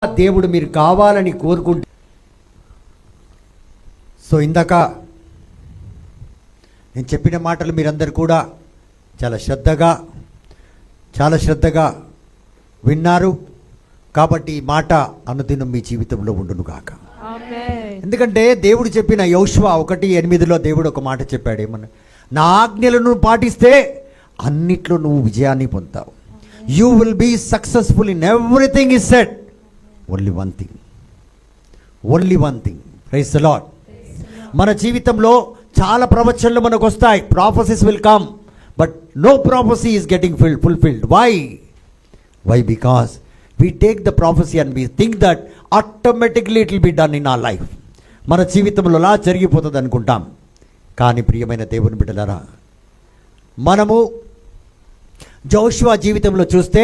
దేవుడు మీరు కావాలని కోరుకుంటే. సో ఇందాక నేను చెప్పిన మాటలు మీరందరూ కూడా చాలా శ్రద్ధగా విన్నారు. కాబట్టి ఈ మాట అనుదినం మీ జీవితంలో ఉండును గాక. ఎందుకంటే దేవుడు చెప్పిన యోషువ 1:8 దేవుడు ఒక మాట చెప్పాడు, ఏమన్నా, నా ఆజ్ఞలను పాటిస్తే అన్నిట్లో నువ్వు విజయాన్ని పొందుతావు. You will be successful in everything is set. Only one thing. Praise the Lord. మన జీవితంలో చాలా ప్రవచనాలు మనకు వస్తాయి. Prophecies will come, but no prophecy is getting fulfilled. Why? Because we take the prophecy and we think that automatically it will be done in our life. మన జీవితంలో అలా జరిగిపోతుంది అనుకుంటాం. కానీ ప్రియమైన దేవుని బిడ్డలారా, మనము జోషువ జీవితంలో చూస్తే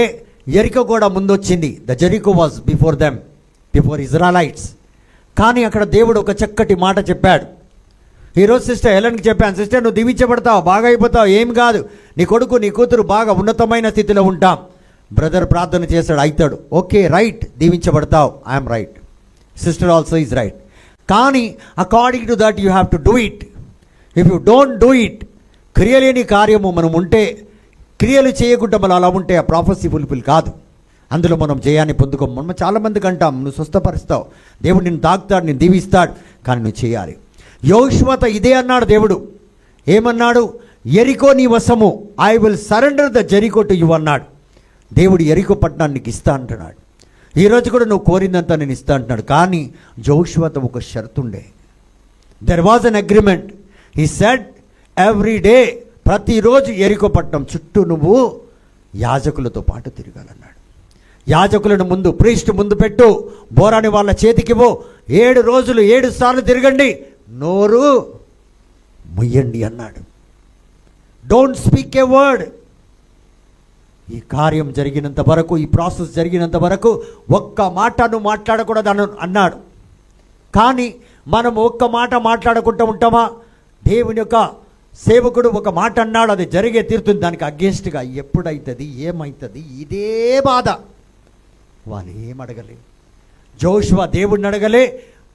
యెరికో కూడా ముందొచ్చింది. The Jericho was before Israelites. కానీ అక్కడ దేవుడు ఒక చక్కటి మాట చెప్పాడు. ఈరోజు సిస్టర్ ఎలన్కి చెప్పాను, సిస్టర్ నువ్వు దీవించబడతావు, బాగా అయిపోతావు, ఏం కాదు, నీ కొడుకు నీ కూతురు బాగా ఉన్నతమైన స్థితిలో ఉంటాం. బ్రదర్ ప్రార్థన చేశాడు, అవుతాడు, ఓకే రైట్, దీవించబడతావు, I'm right, sister also is right. కానీ according to that you have to do it. If you don't do it, క్రియలేని కార్యము మనం ఉంటే, క్రియలు చేయకుండా మనం అలా ఉంటే ఆ ప్రాఫెసీ ఫుల్ఫిల్ కాదు. అందులో మనం జయాన్ని పొందుకోము. మనం చాలామందికి అంటాం, నువ్వు స్వస్థపరుస్తావు, దేవుడు నిన్ను తాకుతాడు, నేను దీవిస్తాడు, కానీ నువ్వు చేయాలి. యోషువతో ఇదే అన్నాడు దేవుడు. ఏమన్నాడు? యెరికో నీ వశము, I will surrender the Jericho to you అన్నాడు. దేవుడు యెరికో పట్టణాన్ని నీకు ఇస్తా అంటున్నాడు. ఈరోజు కూడా నువ్వు కోరిందంతా నేను ఇస్తా అంటున్నాడు. కానీ జోషువతో ఒక షరతు ఉండే. There was an agreement. He said every day, ప్రతిరోజు యెరికో పట్టణం చుట్టూ నువ్వు యాజకులతో పాటు తిరగాలన్నాడు. యాజకులను ముందు, ప్రీస్ట్ ముందు పెట్టు, బోరాని వాళ్ళ చేతికివ్వు, 7 రోజులు 7 సార్లు తిరగండి, నోరు ముయ్యండి అన్నాడు. Don't speak A word. ఈ కార్యం జరిగినంత వరకు, ఈ ప్రాసెస్ జరిగినంత వరకు ఒక్క మాట నువ్వు మాట్లాడకూడదు అన్నాడు. కానీ మనం ఒక్క మాట మాట్లాడకుండా ఉంటామా? దేవుని యొక్క సేవకుడు ఒక మాట అన్నాడు, అది జరిగే తీరుతుంది. దానికి అగేన్స్ట్గా ఎప్పుడైతుంది, ఏమవుతుంది, ఇదే బాధ. వాళ్ళు ఏమడగలే. జోషువ దేవుడిని అడగలే,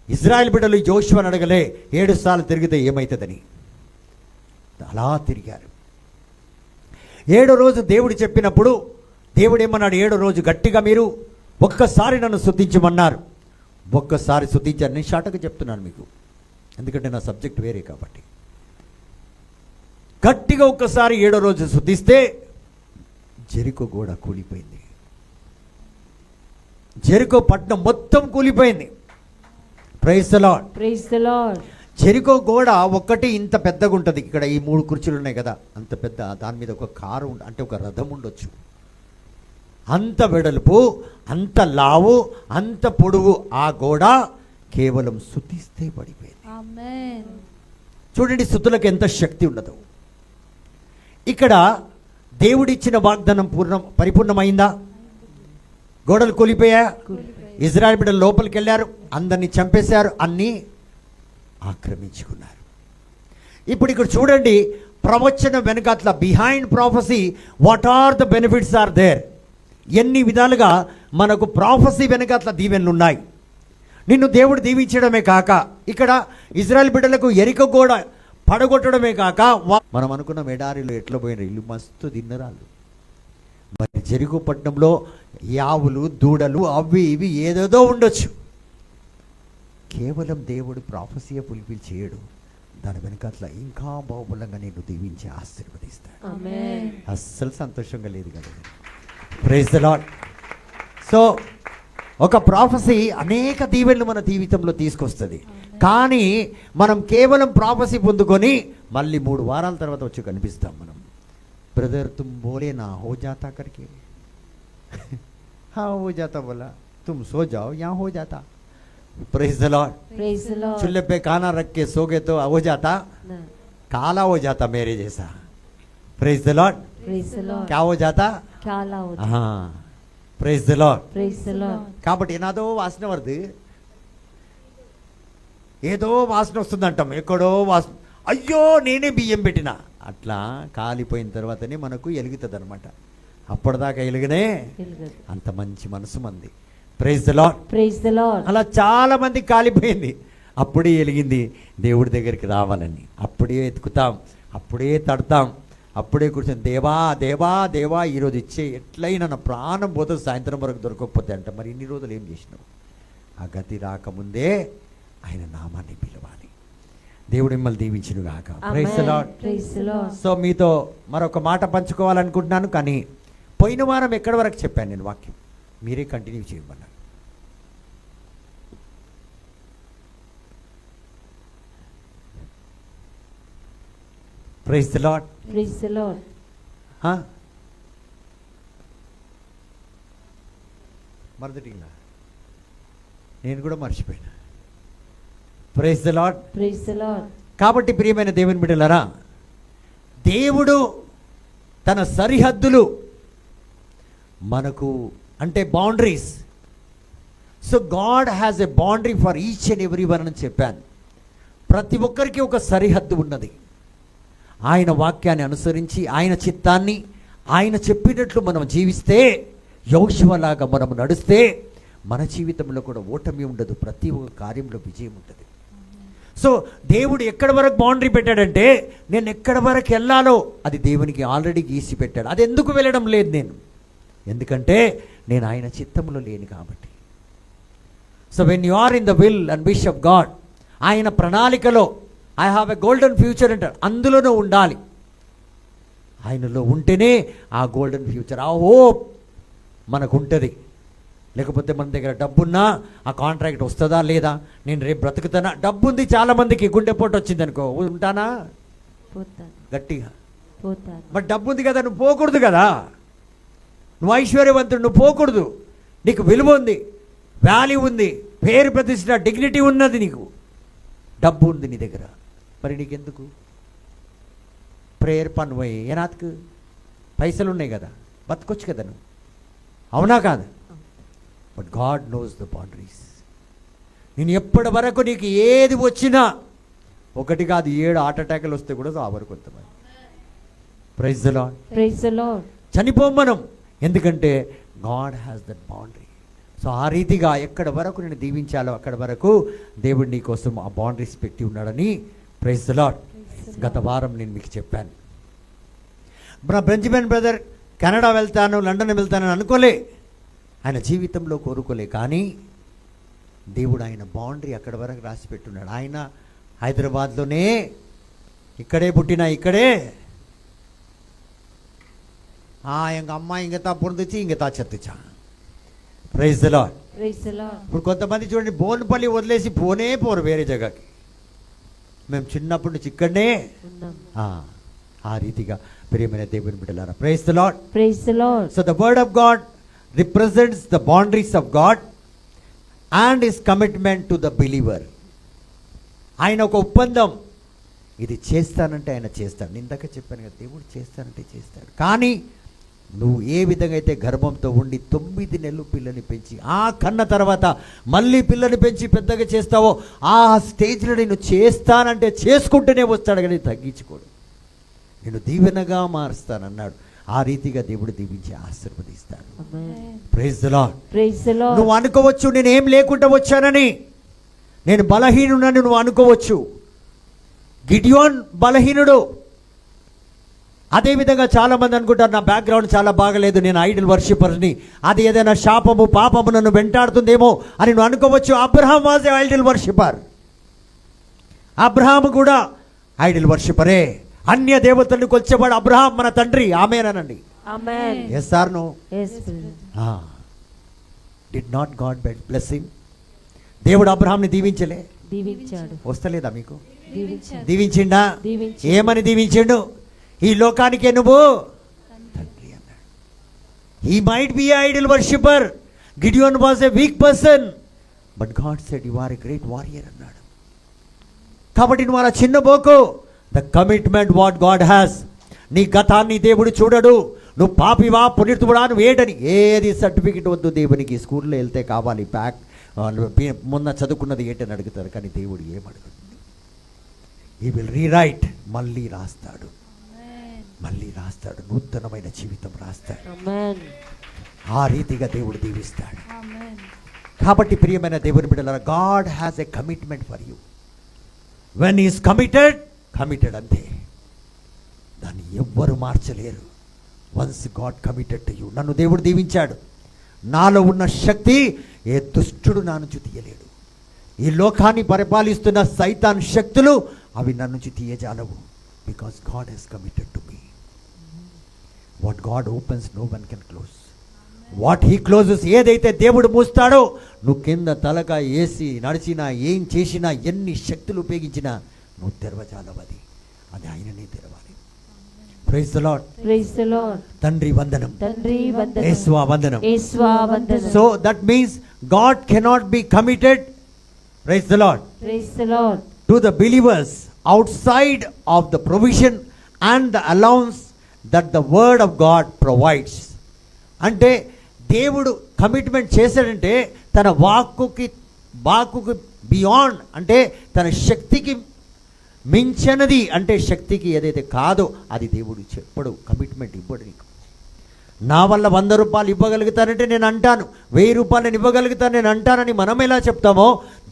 ఇజ్రాయెల్ బిడ్డలు జోషువని అడగలే, 7 సార్లు తిరిగితే ఏమవుతుందని. అలా తిరిగారు. 7వ రోజు దేవుడు చెప్పినప్పుడు దేవుడు ఏమన్నాడు? 7వ రోజు గట్టిగా మీరు ఒక్కసారి నన్ను స్తుతించమన్నారు. ఒక్కసారి స్తుతించాను. నేను షార్ట్గా చెప్తున్నాను మీకు, ఎందుకంటే నా సబ్జెక్ట్ వేరే కాబట్టి. గట్టిగా ఒక్కసారి 7వ రోజు స్తుతిస్తే జెరికో గోడ కూలిపోయింది. జెరికో పట్టణం మొత్తం కూలిపోయింది. Praise the Lord. Praise the Lord. Jericho గోడ ఒక్కటి ఇంత పెద్దగా ఉంటుంది. ఇక్కడ ఈ 3 కుర్చీలు ఉన్నాయి కదా, అంత పెద్ద. దాని మీద ఒక కారు అంటే ఒక రథం ఉండొచ్చు. అంత వెడల్పు, అంత లావు, అంత పొడుగు ఆ గోడ కేవలం స్తుతిస్తే పడిపోయింది. ఆమేన్. చూడండి స్తుతులకు ఎంత శక్తి ఉండదు. ఇక్కడ దేవుడిచ్చిన వాగ్దానం పరిపూర్ణమైందా? గోడలు కూలిపోయా? ఇజ్రాయెల్ బిడ్డలు లోపలికి వెళ్ళారు, అందరినీ చంపేశారు, అన్నీ ఆక్రమించుకున్నారు. ఇప్పుడు ఇక్కడ చూడండి, ప్రవచనం వెనకాతల, behind prophecy what are the benefits are there. ఎన్ని విధాలుగా మనకు ప్రాఫెసీ వెనకాతల దీవెనలు ఉన్నాయి. నిన్ను దేవుడు దీవించడమే కాక, ఇక్కడ ఇజ్రాయెల్ బిడ్డలకు యెరికో గోడ పడగొట్టడమే కాక, మనం అనుకున్న ఎడారిలో ఎట్లా పోయిన ఇల్లు మస్తు తిన్నరాళ్ళు. మరి జెరికో పట్టణంలో యావులు, దూడలు, అవి ఇవి ఏదేదో ఉండొచ్చు. కేవలం దేవుడు ప్రాఫెసీ ఫుల్ఫిల్ చేయడు, దాని వెనకాతల ఇంకా బాహుబలంగా నేను దీవించి ఆశీర్వదిస్తాడు. అస్సలు సంతోషంగా లేదు కదా. Praise the Lord. సో ఒక ప్రాఫెసీ అనేక దీవెనలు మన జీవితంలో తీసుకొస్తుంది. కానీ మనం కేవలం ప్రాఫెసీ పొందుకొని మళ్ళీ 3 వారాల తర్వాత వచ్చి కనిపిస్తాం మనం. బ్రదర్ తుమ్ బోలే నా హో జాతా కర్కే, हाँ हो जाता, बोला तुम सो जाओ, यहाँ हो जाता. Praise the Lord. Praise the Lord. चूल्हे पे खाना रख के सो गए तो हो जाता, काला हो जाता मेरे जैसा. Praise the Lord. Praise the Lord. क्या हो जाता? काला हो जाता. हाँ, praise the Lord. Praise the Lord. కాబట్టి ఏనాదో వాసన వరదు, ఏదో వాసన వస్తుందంటాం, ఎక్కడో వాసన, అయ్యో నేనే బియ్యం పెట్టినా, అట్లా కాలిపోయిన తర్వాతనే మనకు ఎలుగుతుంది అనమాట. అప్పటిదాకా ఎలుగనే. అంత మంచి మనసు మంది. Praise the Lord. Praise the Lord. అలా చాలా మంది కాలిపోయింది. అప్పుడే వెలిగింది దేవుడి దగ్గరికి రావాలని. అప్పుడే ఎత్తుకుతాం, అప్పుడే తడతాం, అప్పుడే కూర్చొని దేవా దేవా దేవా ఈరోజు ఇచ్చే ఎట్లయినా నా ప్రాణం పోతే సాయంత్రం వరకు దొరకకపోతే అంట. మరి ఇన్ని రోజులు ఏం చేసినావు? ఆ గతి రాకముందే ఆయన నామాన్ని పిలవాలి. దేవుడు మిమ్మల్ని దీవించును గాక. Praise the Lord. Praise the Lord. So మీతో మరొక మాట పంచుకోవాలనుకుంటున్నాను, కానీ పోయిన వారం ఎక్కడి వరకు చెప్పాను నేను వాక్యం, మీరే కంటిన్యూ చేయమన్నారు. Praise the Lord. Praise the Lord. మరొకటిగా నేను కూడా మర్చిపోయినా. Praise the Lord. Praise the Lord. కాబట్టి ప్రియమైన దేవుని బిడ్డలారా, దేవుడు తన సరిహద్దులు మనకు అంటే boundaries. So God has a boundary for each and every one అని చెప్పాను. ప్రతి ఒక్కరికి ఒక సరిహద్దు ఉన్నది. ఆయన వాక్యాన్ని అనుసరించి ఆయన చిత్తాన్ని ఆయన చెప్పినట్లు మనం జీవిస్తే, యోషువలాగా మనం నడిస్తే మన జీవితంలో కూడా ఓటమి ఉండదు, ప్రతి ఒక్క కార్యంలో విజయం ఉంటుంది. సో దేవుడు ఎక్కడి వరకు బౌండరీ పెట్టాడంటే, నేను ఎక్కడి వరకు వెళ్ళాలో అది దేవునికి ఆల్రెడీ గీసి పెట్టాడు. అది ఎందుకు వెళ్ళడం లేదు నేను, ఎందుకంటే నేను ఆయన చిత్తంలో లేను కాబట్టి. So when you are in the will and wish of God, ఆయన ప్రణాళికలో I have a golden future అంటారు, అందులోనూ ఉండాలి. ఆయనలో ఉంటేనే ఆ గోల్డెన్ ఫ్యూచర్, ఆ హోప్ మనకు ఉంటుంది. లేకపోతే మన దగ్గర డబ్బున్నా ఆ కాంట్రాక్ట్ వస్తుందా లేదా, నేను రేపు బ్రతుకుతానా. డబ్బు ఉంది చాలామందికి, గుండెపోటు వచ్చింది అనుకో, ఉంటానా? పోతాను. గట్టిగా పోతాను. బట్ డబ్బు ఉంది కదా, నువ్వు పోకూడదు కదా. నువ్వు ఐశ్వర్యవంతుడు, నువ్వు పోకూడదు. నీకు విలువ ఉంది, వాల్యూ ఉంది, పేరు ప్రతిష్ట డిగ్నిటీ ఉన్నది, నీకు డబ్బు ఉంది నీ దగ్గర. మరి నీకెందుకు ప్రేయర్ పని పోయి ఏనాథ్కు పైసలు ఉన్నాయి కదా, బతకొచ్చు కదా నువ్వు, అవునా కాదు? But God knows the boundaries. నేను ఎప్పటి వరకు నీకు ఏది వచ్చినా, ఒకటి కాదు 7 హార్ట్ అటాక్లు వస్తే కూడా సావరు కొంతమంది. Praise the Lord. Praise the Lord. చనిపోం మనం, ఎందుకంటే God has that boundary. So ఆ రీతిగా ఎక్కడ వరకు నేను దీవించాలో అక్కడ వరకు దేవుడు నీ కోసం ఆ బౌండరీస్ పెట్టి ఉన్నాడని ప్రైజ్ ద లార్డ్ గత వారం నేను మీకు చెప్పాను. మన బెంజమిన్ బ్రదర్ కెనడా వెళ్తాను, లండన్ వెళ్తానని అనుకోలే, ఆయన జీవితంలో కోరుకోలే, కానీ దేవుడు ఆయన బౌండరీ అక్కడ వరకు రాసి పెట్టున్నాడు. ఆయన హైదరాబాద్లోనే, ఇక్కడే పుట్టిన, ఇక్కడే எங்கள் அம்மா இங்கே தான் பிறந்துச்சு, இங்கே தான் செத்துச்சா. Praise the Lord. Praise the Lord. ఇప్పుడు కొంతమంది చూడండి, బోన్పల్లి వదిలేసి పోరు వేరే జగకి. మేము చిన్నప్పటి నుంచి ఇక్కడనే ఉన్నాం. ఆ రీతిగా ప్రియమైన దేవుని బిడ్డలారా, praise the Lord. Praise the Lord. So the word of God represents the boundaries of God and his commitment to the believer. ఆయన ఒక ఒప్పందం, ఇది చేస్తానంటే ఆయన చేస్తాడు. ఇందాక చెప్పాను కదా, దేవుడు చేస్తానంటే చేస్తాడు. కానీ నువ్వు ఏ విధంగా అయితే గర్భంతో ఉండి 9 నెలలు పిల్లని పెంచి ఆ కన్న తర్వాత మళ్ళీ పిల్లని పెంచి పెద్దగా చేస్తావో, ఆ స్టేజ్లో నేను చేస్తానంటే చేసుకుంటూనే వస్తాడు, కానీ తగ్గించుకోడు. నేను దీవెనగా మారుస్తానన్నాడు. ఆ రీతిగా దేవుడు దీవించి ఆశీర్వదిస్తాడు. Praise the Lord. Praise the Lord. నువ్వు అనుకోవచ్చు నేను ఏం లేకుండా వచ్చానని, నేను బలహీనుడని నువ్వు అనుకోవచ్చు. గిడియోన్ బలహీనుడు. అదేవిధంగా చాలామంది అనుకుంటారు, నా బ్యాక్గ్రౌండ్ చాలా బాగలేదు, నేను ఐడల్ వర్షిపర్ని, అది ఏదైనా శాపము పాపము నన్ను వెంటాడుతుందేమో అని నువ్వు అనుకోవచ్చు. Abraham was a Idol worshipper. Abraham కూడా ఐడల్ వర్షిపరే. అన్య దేవతలను కొలిచేవాడు అబ్రహాం మన తండ్రి. ఆమేనండి. ఆమేన్. yes or no? yes brother. Did not God bless him? దేవుడు అబ్రహాంని దీవించలే? దీవించాడు. వస్తలేదా మీకు? దీవించాడు. దీవించిండా? దీవించాడు. ఏమని దీవించిండు? ఈ లోకానికే నువ్వు తండ్రి అన్నాడు. He might be idol worshipper. Gideon was a weak person, but God said you are a great warrior అన్నాడు. కాబట్టి నువ్వు అలా చిన్నబోకు. The commitment what God has. నీ గతాన్ని దేవుడు చూడడు. నువ్వు పాపివా పునీతుడా నువ్వు ఏడని ఏది సర్టిఫికెట్ వద్దు దేవునికి. స్కూల్లో వెళ్తే కావాలి, ప్యాక్ మొన్న చదువుకున్నది ఏంటని అడుగుతారు, కానీ దేవుడు ఏమడుగుతుంది? He will rewrite. మళ్ళీ రాస్తాడు, మళ్ళీ రాస్తాడు, నూతనమైన జీవితం రాస్తాడు. ఆ రీతిగా దేవుడు దీవిస్తాడు. కాబట్టి ప్రియమైన దేవుని బిడ్డలారా, God has a commitment for you. When is committed అంతే, దాన్ని ఎవ్వరు మార్చలేరు. Once God committed to you. నన్ను దేవుడు దీవించాడు. నాలో ఉన్న శక్తి ఏ దుష్టుడు నా నుంచి తీయలేడు. ఈ లోకాన్ని పరిపాలిస్తున్న సైతాన్ శక్తులు అవి నన్ను నుంచి తీయజాలవు. Because God has committed to me. What God opens no one can close. What he closes, ఏదైతే దేవుడు మూస్తాడో నువ్వు కింద తలక వేసి నడిచినా, ఏం చేసినా, ఎన్ని శక్తులు ఉపయోగించినా నువ్వు తెరవజాలవు. అది ఆయననే తెరవాలి. Praise the Lord. Praise the Lord. తండ్రి వందనం. తండ్రి వందనం. యేసువా వందనం. యేసువా వందనం. So that means God cannot be committed, praise the Lord, praise the Lord, to the believers outside of the provision and the allowance that the word of God provides. అంటే దేవుడు కమిట్మెంట్ చేశాడంటే తన వాక్కుకి బియాండ్, అంటే తన శక్తికి మించినది, అంటే శక్తికి ఏదైతే కాదో అది దేవుడు చెప్పడు, కమిట్మెంట్ ఇవ్వడు. నీకు నా వల్ల 100 రూపాయలు ఇవ్వగలుగుతానంటే నేను అంటాను, 1000 రూపాయలు నేను ఇవ్వగలుగుతాను నేను అంటానని మనం ఎలా చెప్తామో,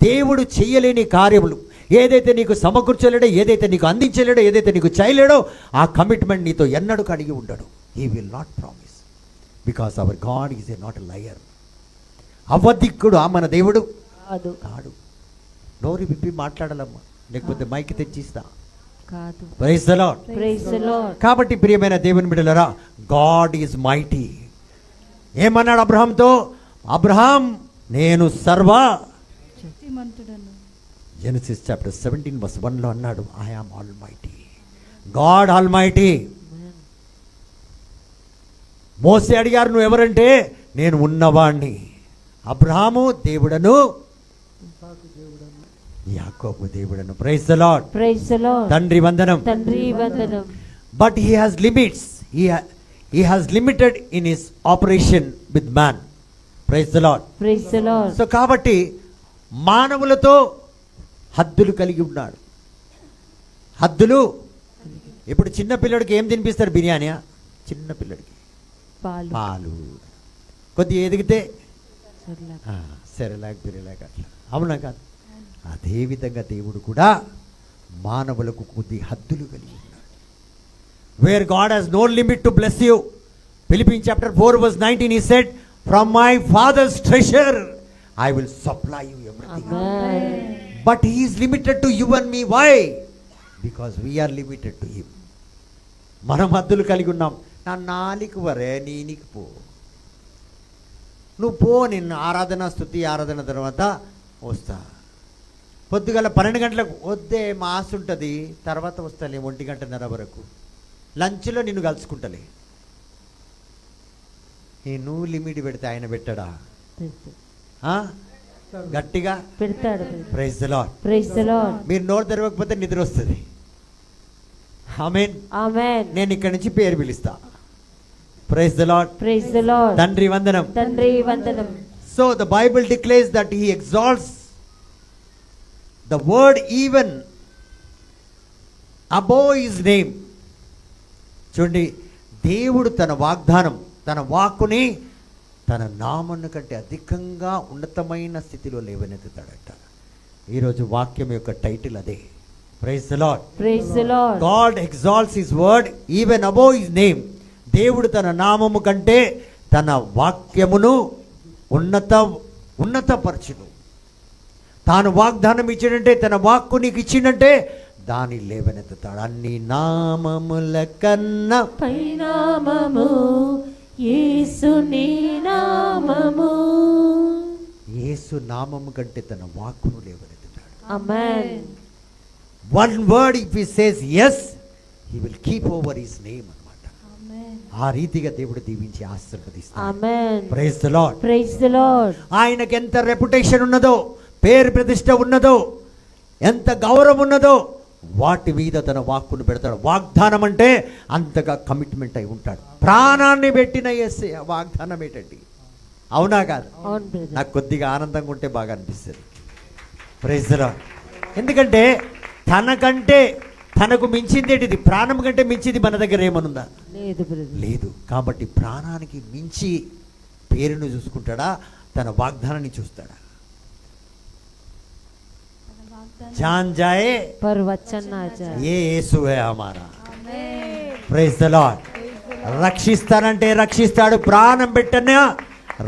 దేవుడు చెయ్యలేని కార్యములు ఏదైతే నీకు సమకూర్చలేడో, ఏదైతే నీకు అందించలేడో, ఏదైతే నీకు చేయలేడో ఆ కమిట్మెంట్ నీతో ఎన్నడూ కలిగి ఉండడు. He will not promise, because our God is a not a liar. అబద్ధికుడు మన దేవుడు కాడు. నోరు విప్పి మాట్లాడాలమ్మా, లేకపోతే మైక్ తెచ్చిస్తా. కాదు. Praise the Lord. Praise the Lord. కాబట్టి ప్రియమైన దేవుని బిడ్డలారా, గాడ్ ఈజ్ మైటీ. ఏమన్నాడు అబ్రహాంతో? అబ్రహాం, నేను సర్వ శక్తిమంతుడను. జెనసిస్ చాప్టర్ 17:1 అన్నాడు, I am all mighty. God all mighty. మోసే అడిగారు, నువ్వు ఎవరంటే నేను ఉన్నవాణ్ణి. అబ్రహాము దేవుడను, యాకోబు దేవుడను. Praise the Lord. Praise the Lord. తండ్రి వందనం. తండ్రి వందనం. But he has limits. He has limited in his operation with man. Praise the Lord. Praise the Lord. So కాబట్టి మానవులతో హద్దులు కలిగి ఉన్నాడు. హద్దులు. ఇప్పుడు చిన్న పిల్లడికి ఏం తినిపిస్తారు? బిర్యానీయా? చిన్న పిల్లడికి పాలు. కొద్దిగా ఎదిగితే సెరలాక్ బిర్యాలాక్ అట్లా. అవునా కాదు? అదేవిధంగా దేవుడు కూడా మానవులకు కొద్ది హద్దులు కలిగి ఉన్నాడు. Where God has no limit to bless you. Philippians chapter 4:19 he said, from my father's treasure I will supply you everything. Amen. But he is limited to you and me. Why? Because we are limited to him. మనం హద్దులు కలిగి ఉన్నాం. నా నాలికి వరే నీనికి పో, నువ్వు పో, నిన్ను ఆరాధన స్తుతి ఆరాధన తర్వాత వస్తా. పొద్దుగల 12 గంటలకు వద్దే, మాస్ ఉంటుంది, తర్వాత వస్తాలే 1:30 వరకు, లంచ్లో నిన్ను కలుసుకుంటలే. నువ్వు లిమిట్ పెడితే ఆయన పెట్టడా? గట్టిగా పెడతాడు. Praise the Lord. Praise the Lord. మీరు నోరు తెరవకపోతే నిద్ర వస్తుంది. ఆమేన్. ఆమేన్. నేను ఇక్కడి నుంచి పేరు పిలుస్తా. Praise the Lord. Praise the Lord. తండ్రి వందనం. తండ్రి వందనం. So the Bible declares that he exalts the word even above his name. చూడండి, దేవుడు తన వాగ్దానం, తన వాక్కుని తన నామను కంటే అధికంగా ఉన్నతమైన స్థితిలో లేవనెత్తుతాడట. ఈరోజు వాక్యం యొక్క టైటిల్ అదే. Praise the Lord. Praise the Lord. God exalts his word even above his name. దేవుడు తన నామము కంటే తన వాక్యమును ఉన్నతపరచును. తాను వాగ్దానం ఇచ్చాడంటే, తన వాక్కు నీకు ఇచ్చిందంటే దాన్ని లేవనెత్తుతాడు. అన్ని నామముల కన్నా పైనామము యేసుని నామము. యేసు నామము కంటే తన వాక్కును లేవనెత్తుతాడు. ఆమేన్. One word if he says yes, he will keep over his name అన్నమాట. ఆ రీతిగా దేవుడు దీవించి ఆశీర్వదిస్తాడు. ఆమేన్. Praise the Lord. Praise the Lord. ఆయనకి ఎంత రెప్యుటేషన్ ఉన్నదో, పేరు ప్రతిష్ట ఉన్నదో, ఎంత గౌరవం ఉన్నదో, వాటి మీద తన వాక్కును పెడతాడు. వాగ్దానం అంటే అంతగా కమిట్మెంట్ అయి ఉంటాడు. ప్రాణాన్ని పెట్టిన యేసయ్య వాగ్దానం ఏంటండి? అవునా కాదు? అవును బ్రదర్. నాకు కొద్దిగా ఆనందంగా ఉంటే బాగా అనిపిస్తుంది. Praise the Lord. ఎందుకంటే తనకంటే తనకు మించింది ఏంటిది? ప్రాణం కంటే మించింది మన దగ్గర ఏమనుందా? లేదు బ్రదర్. లేదు. కాబట్టి ప్రాణానికి మించి పేరును చూసుకుంటాడా? తన వాగ్దానాన్ని చూస్తాడా? జాన్ జాయే पर वचन ना जाए. ఏ యేసు హై హమారా. Praise the Lord. రక్షిస్తానంటే రక్షిస్తాడు, ప్రాణం పెట్టనా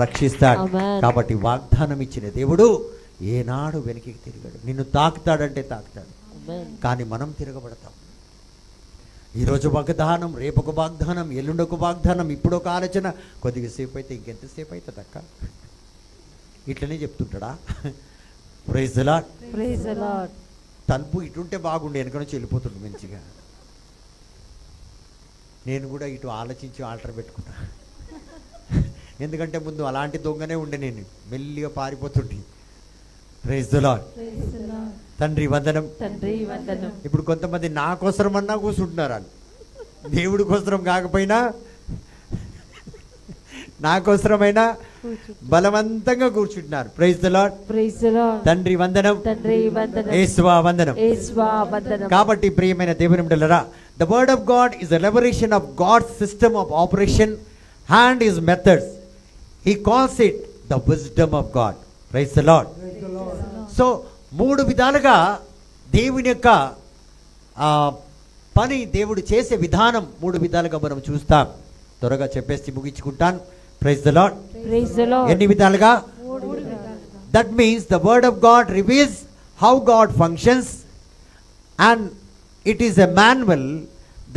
రక్షిస్తాడు. Amen. కాబట్టి వాగ్దానం ఇచ్చిన దేవుడు ఏనాడు వెనక్కి తిరిగాడు. నిన్ను తాకుతాడంటే తాకుతాడు, Amen. కానీ మనం తిరగబడతాం. ఈరోజు వాగ్దానం, రేపు ఒక వాగ్దానం, ఎల్లుండి ఒక వాగ్దానం, ఇప్పుడు ఒక ఆలోచన, కొద్దిగా సేపు అయితే ఇంకెంతసేపు అవుతుంది అక్క, ఇట్లనే చెప్తుంటాడా? Praise the Lord. Praise the Lord. తలుపు ఇటుంటే బాగుండే, వెనక నుంచి వెళ్ళిపోతుండే మంచిగా. నేను కూడా ఇటు ఆలోచించి ఆల్టర్ పెట్టుకున్నా. ఎందుకంటే ముందు అలాంటి దొంగనే ఉండే, నేను మెల్లిగా పారిపోతుండే. Praise the Lord. తండ్రి వందనం. తండ్రి వందనం. ఇప్పుడు కొంతమంది నా కోసరమన్నా కూర్చుంటున్నారు, వాళ్ళు దేవుడి కోసరం కాకపోయినా నా కోసరమైనా బలవంతంగా కూర్చుంటున్నారు. Praise the Lord. Praise the Lord. తండ్రి వందనం. తండ్రి వందనం. యేసువా వందనం. యేసువా వందనం. కాబట్టి ప్రియమైన దేవుని బిడ్డలారా, the word of God is a revelation of God's system of operation and his methods. He calls it the wisdom of God. Praise the Lord. So 3 విధాలుగా దేవుని యొక్క పని, దేవుడు చేసే విధానం 3 విధాలుగా మనం చూస్తాం. త్వరగా చెప్పేసి ముగించుకుంటాను. Praise the Lord. Praise the Lord. ఎన్ని విధాలుగా? That means the word of God reveals how God functions and it is a manual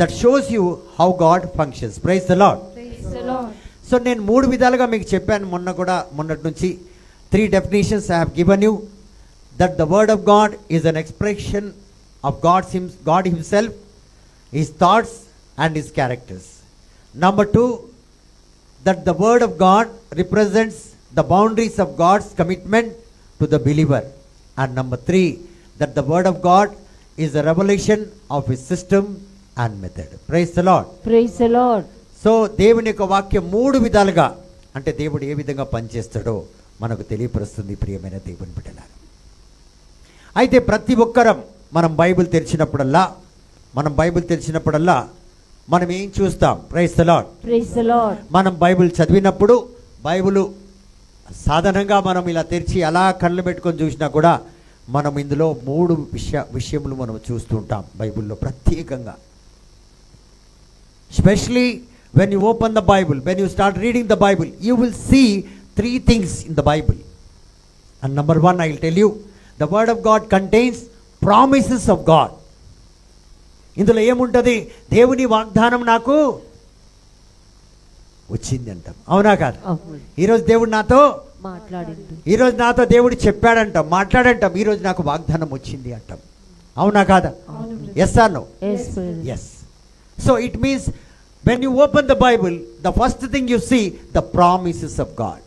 that shows you how God functions. Praise the Lord. Praise the Lord. So నేను 3 విధాలుగా మీకు చెప్పాను మొన్నటి నుంచి. 3 definitions I have given you, that the word of God is an expression of God himself, his thoughts and his characters. Number 2, that the word of God represents the boundaries of God's commitment to the believer. And number 3, that the word of God is a revelation of his system and method. Praise the Lord. Praise the Lord. So దేవుని యొక్క వాక్యం 3 విధాలుగా, అంటే దేవుడు ఏ విధంగా పనిచేస్తాడో మనకు తెలియపరుస్తుంది. ప్రియమైన దేవుని బిడ్డలారా, అయితే ప్రతి ఒక్కరం మనం బైబిల్ తెరిచినప్పుడల్లా మనం ఏం చూస్తాం? Praise the Lord. Praise the Lord. మనం బైబిల్ చదివినప్పుడు, బైబిల్ సాధారణంగా మనం ఇలా తెరిచి అలా కళ్ళు పెట్టుకొని చూసినా కూడా మనం ఇందులో 3 విషయములు మనం చూస్తుంటాం బైబిల్లో ప్రత్యేకంగా. Especially when you open the Bible, when you start reading the Bible, you will see 3 things in the Bible. And number 1, I will tell you, the word of God contains promises of God. ఇందులో ఏముంటుంది? దేవుని వాగ్దానం నాకు వచ్చింది అంటాం. అవునా కాదు? అవును. ఈరోజు దేవుడు నాతో మాట్లాడిండు. ఈరోజు నాతో దేవుడు చెప్పాడంటాం, మాట్లాడంటాం. ఈరోజు నాకు వాగ్దానం వచ్చింది అంటాం. అవునా కాదా? Yes or no? Yes, brother. Yes. So it means when you open the Bible, the first thing you see the promises of God.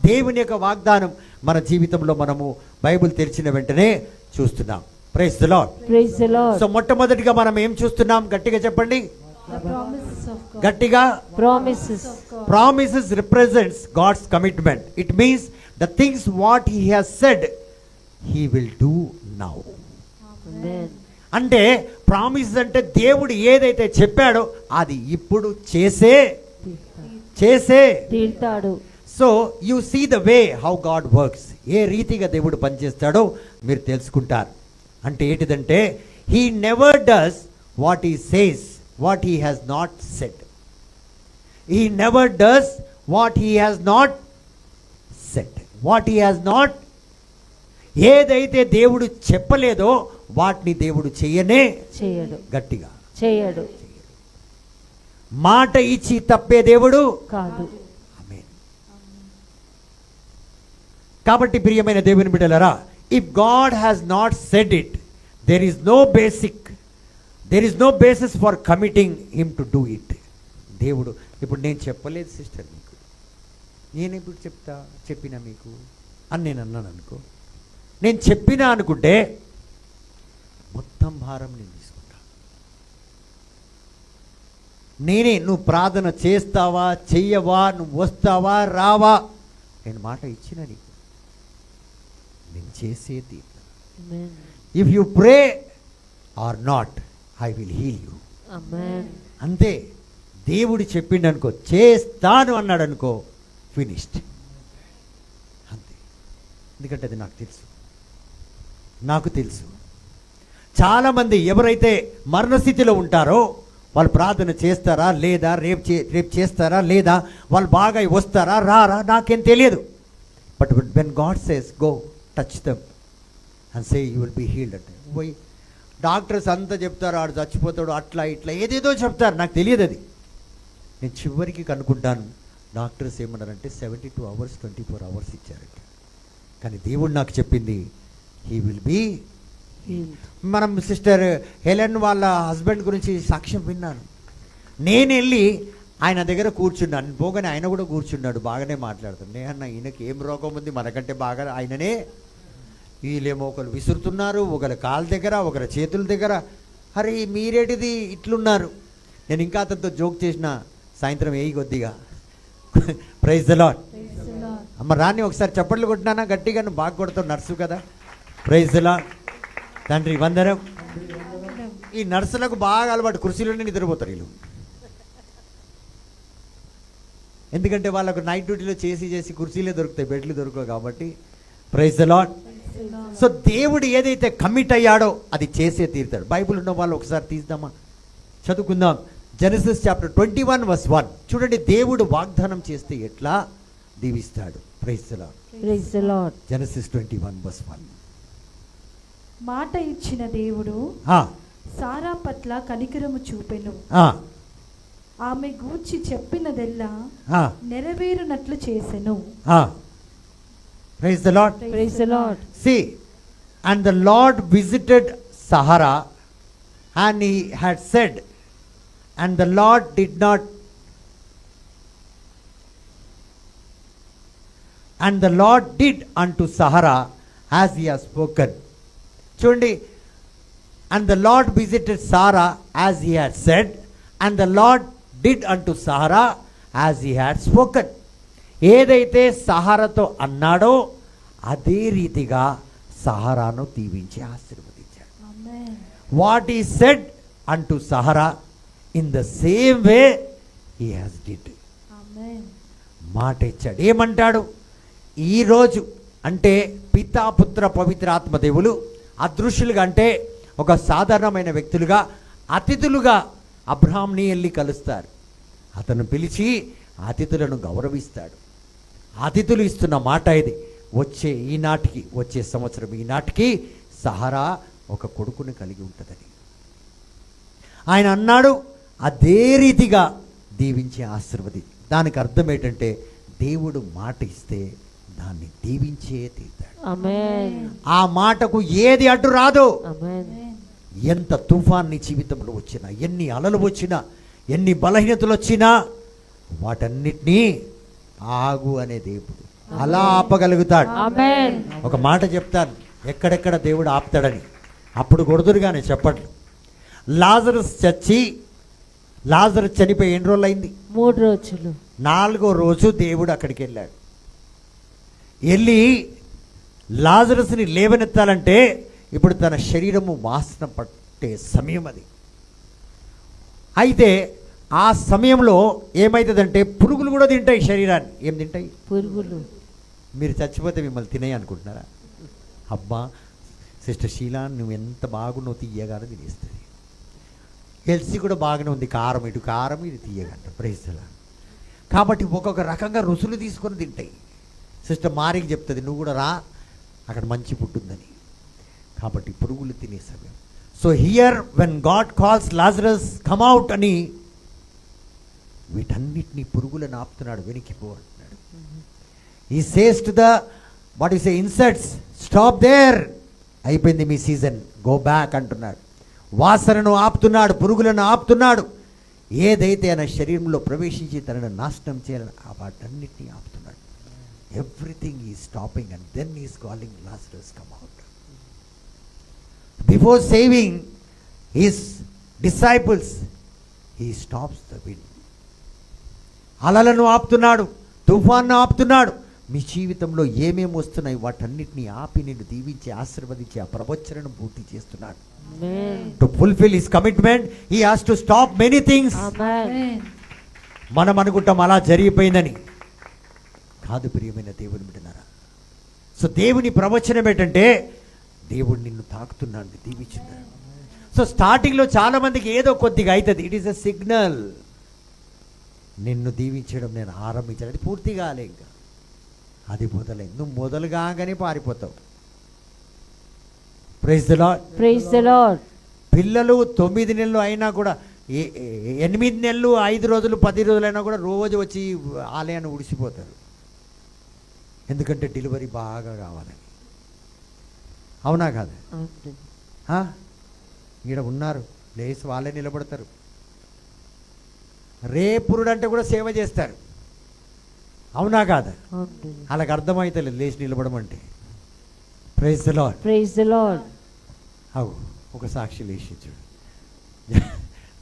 దేవుని యొక్క వాగ్దానం మన జీవితంలో మనము బైబిల్ తెరిచిన వెంటనే చూస్తున్నాం. Praise the Lord. Praise the Lord. So మొట్టమొదటిగా మనం ఏం చూస్తున్నాం? గట్టిగా చెప్పండి. గట్టిగా. Promises. Promises represents God's commitment. It means the things what he has said he will do now. Amen. అంటే ప్రామిస్ అంటే దేవుడు ఏదైతే చెప్పాడో అది ఇప్పుడు చేసే తీర్తాడు. So you see the way how God works. ఏ రీతిగా దేవుడు పనిచేస్తాడో మీరు తెలుసుకుంటారు. అంటే ఏంటిదంటే he never does what he says what he has not said. He never does what he has not said. What he has not, ఏదైతే దేవుడు చెప్పలేదో వాటిని దేవుడు చేయడు. గట్టిగా చేయడు. మాట ఇచ్చి తప్పే దేవుడు కాదు. ఆమేన్. కాబట్టి ప్రియమైన దేవుని బిడ్డలారా, if God has not said it, there is no basis for committing him to do it. దేవుడు ఇప్పుడు నేను చెప్పలేదు సిస్టర్ మీకు, నేను ఇప్పుడు చెప్పినా మీకు అని నేను అన్నాను అనుకో, నేను చెప్పినా అనుకుంటే మొత్తం భారం నేను తీసుకుంటా. నేనే, నువ్వు ప్రార్థన చేస్తావా చెయ్యవా, నువ్వు వస్తావా రావా, నేను మాట ఇచ్చిన నీకు, నేను చేసేది. Amen. If you pray or not, I will heal you. Amen. అంతే. దేవుడు చెప్పిండు అనుకో, చేస్తాను అన్నాడు అనుకో, ఫినిష్డ్. ఎందుకంటే అది నాకు తెలుసు. చాలామంది ఎవరైతే మరణస్థితిలో ఉంటారో వాళ్ళు ప్రార్థన చేస్తారా లేదా, రేపు చేస్తారా లేదా, వాళ్ళు బాగా వస్తారా రారా నాకేం తెలియదు. But when God says go touch them and say you will be healed అంటే పోయి డాక్టర్స్ అంతా చెప్తారు ఆడు చచ్చిపోతాడు అట్లా ఇట్లా ఏదేదో చెప్తారు, నాకు తెలియదు అది. నేను చివరికి కనుక్కుంటాను, డాక్టర్స్ ఏమన్నారంటే 72 hours 24 hours ఇచ్చారంట. కానీ దేవుడు నాకు చెప్పింది హీ విల్ బీ. మనం సిస్టర్ హెలెన్ వాళ్ళ హస్బెండ్ గురించి సాక్ష్యం విన్నాను. నేను వెళ్ళి ఆయన దగ్గర కూర్చున్నాను, పోగానే ఆయన కూడా కూర్చున్నాడు, బాగానే మాట్లాడుతాడు. నేనన్నా ఈయనకి ఏం రోగం ఉంది, మనకంటే బాగా ఆయననే. వీళ్ళేమో ఒకరు విసురుతున్నారు, ఒకరి కాళ్ళ దగ్గర ఒకరి చేతుల దగ్గర. అరే మీరేటిది ఇట్లున్నారు. నేను ఇంకా అతనితో జోక్ చేసిన సాయంత్రం కొద్దిగా ప్రైజ్ ద లార్డ్. అమ్మ రాని ఒకసారి చప్పట్లు కొట్టినానా గట్టిగా, నువ్వు బాగా కొడతావు, నర్సు కదా. Praise the Lord. తండ్రి వందనం. ఈ నర్సులకు బాగా అలవాటు, కుర్చీలోనే నిద్రపోతారు వీళ్ళు. ఎందుకంటే వాళ్ళకు నైట్ డ్యూటీలో చేసి కుర్చీలే దొరుకుతాయి, బెడ్లు దొరకవు కాబట్టి. Praise the Lord. సో దేవుడు ఏదైతే కమిట్ అయ్యాడో అది చేసే తీరుతాడు. బైబిల్ ఉన్న వాళ్ళు ఒకసారి తీద్దామా, చదువుకుందాం. జెనసిస్ చాప్టర్ 21:1 చూడండి, దేవుడు వాగ్దానం చేస్తే ఎట్లా దీవిస్తాడు. Praise the Lord. Praise the Lord. Genesis 21:1. మాట ఇచ్చిన దేవుడు సారా పట్ల కనికరము చూపెను, ఆమె గూర్చి చెప్పినదెల్లా నెరవేరునట్లు చేసెను. Praise the Lord. Praise the Lord. See, and the Lord visited Sahara, and he had said, and the Lord did not, and the Lord did unto Sahara as he has spoken. చూడండి, and the Lord visited Sarah as he had said, and the Lord did unto Sahara as he had spoken. ఏదైతే సహారాతో అన్నాడో అదే రీతిగా సహారాను దీవించి ఆశీర్వదించాడు. What ఈ said అంటూ Sahara in the same way he has did. మాట ఇచ్చాడు. ఏమంటాడు? ఈరోజు అంటే పితా పుత్ర పవిత్రాత్మ దేవులు అదృశ్యులుగా, అంటే ఒక సాధారణమైన వ్యక్తులుగా, అతిథులుగా అబ్రహాంని వెళ్ళి కలుస్తారు. అతను పిలిచి అతిథులను గౌరవిస్తాడు. అతిథులు ఇస్తున్న మాట ఇది. వచ్చే సంవత్సరం ఈనాటికి సహారా ఒక కొడుకుని కలిగి ఉంటుందని ఆయన అన్నాడు. అదే రీతిగా దీవించే ఆశీర్వది. దానికి అర్థం ఏంటంటే దేవుడు మాట ఇస్తే దాన్ని దీవించే తీరుతాడు. ఆమేన్. ఆ మాటకు ఏది అడ్డు రాదు. ఆమేన్. ఎంత తుఫాన్ నీ జీవితంలో వచ్చినా, ఎన్ని అలలు వచ్చినా, ఎన్ని బలహీనతలు వచ్చినా వాటన్నిటినీ ఆగు అనే దేవుడు అలా ఆపగలుగుతాడు. ఆమేన్. ఒక మాట చెప్తాను, ఎక్కడెక్కడ దేవుడు ఆపుతాడని. అప్పుడు కొడుతురుగానే చెప్పట్లు. లాజరస్ చనిపోయి ఎన్ని రోజులు అయింది? 3 రోజులు. 4వ రోజు దేవుడు అక్కడికి వెళ్ళాడు. వెళ్ళి లాజరస్ని లేవనెత్తాలంటే ఇప్పుడు తన శరీరము వాసన పట్టే సమయం అది. అయితే ఆ సమయంలో ఏమవుతుందంటే పురుగులు కూడా తింటాయి శరీరాన్ని. ఏం తింటాయి? పురుగులు. మీరు చచ్చిపోతే మిమ్మల్ని తినేయి అనుకుంటున్నారా? అబ్బా సిస్టర్ షీలా నువ్వు ఎంత బాగున్నావు, తీయగానే తినేస్తుంది. ఎల్సి కూడా బాగానే ఉంది, కారం ఇటు కారం ఇది తీయగంట. ప్రైజ్లా. కాబట్టి ఒక్కొక్క రకంగా రుసులు తీసుకొని తింటాయి. సిస్టర్ మారికి చెప్తుంది, నువ్వు కూడా రా అక్కడ మంచి ఫుడ్ ఉందని. కాబట్టి పురుగులు తినే సమయం. So here when God calls Lazarus come out అని వీటన్నిటినీ పురుగులను ఆపుతున్నాడు, వెనికిపో అంటున్నాడు. He says to the what you say insects, stop there, అయిపోయింది మీ సీజన్, గో బ్యాక్ అంటున్నాడు. వాసనను ఆపుతున్నాడు, పురుగులను ఆపుతున్నాడు. ఏదైతే ఆయన శరీరంలో ప్రవేశించి తనను నాశనం చేయాలని వాటన్నిటినీ ఆపుతున్నాడు. Everything is stopping and then is calling Lazarus come out. Before saving his disciples he stops the wind. అలలను ఆపుతున్నాడు, తుఫాన్ను ఆపుతున్నాడు. మీ జీవితంలో ఏమేమి వస్తున్నాయి వాటన్నిటిని ఆపి నిన్ను దీవించి ఆశీర్వదించి ఆ ప్రవచనను పూర్తి చేస్తున్నాడు. To fulfil his commitment he has to stop many things. మనం అనుకుంటాం అలా జరిగిపోయిందని. కాదు ప్రియమైన దేవుని బిడ్డలారా. సో దేవుని ప్రవచనం ఏంటంటే దేవుడు నిన్ను తాకుతున్నాడు, దీవించున్నాడు. సో స్టార్టింగ్లో చాలామందికి ఏదో కొద్దిగా అవుతుంది. It is a signal. నిన్ను దీవించడం నేను ఆరంభించాను, అది పూర్తి కాలే, ఇంకా అది మొదలైంది. నువ్వు మొదలు కాగానే పారిపోతావు. Praise the Lord. Praise the Lord. పిల్లలు 9 నెలలు అయినా కూడా 8 నెలలు 5 రోజులు 10 రోజులు అయినా కూడా రోజు వచ్చి ఆలయాన్ని ఉడిసిపోతారు. ఎందుకంటే డెలివరీ బాగా కావాలని. అవునా కాదు? అవును. ఈడ ఉన్నారు, లేచి వాళ్ళే నిలబడతారు. రేపురుడు అంటే కూడా సేవ చేస్తారు. అవునా కాదా? అవును. వాళ్ళకి అర్థమవుతలేదు లేచి నిలబడమంటే. Praise the Lord. Praise the Lord. అవు ఒక సాక్షి లేచి చూడు.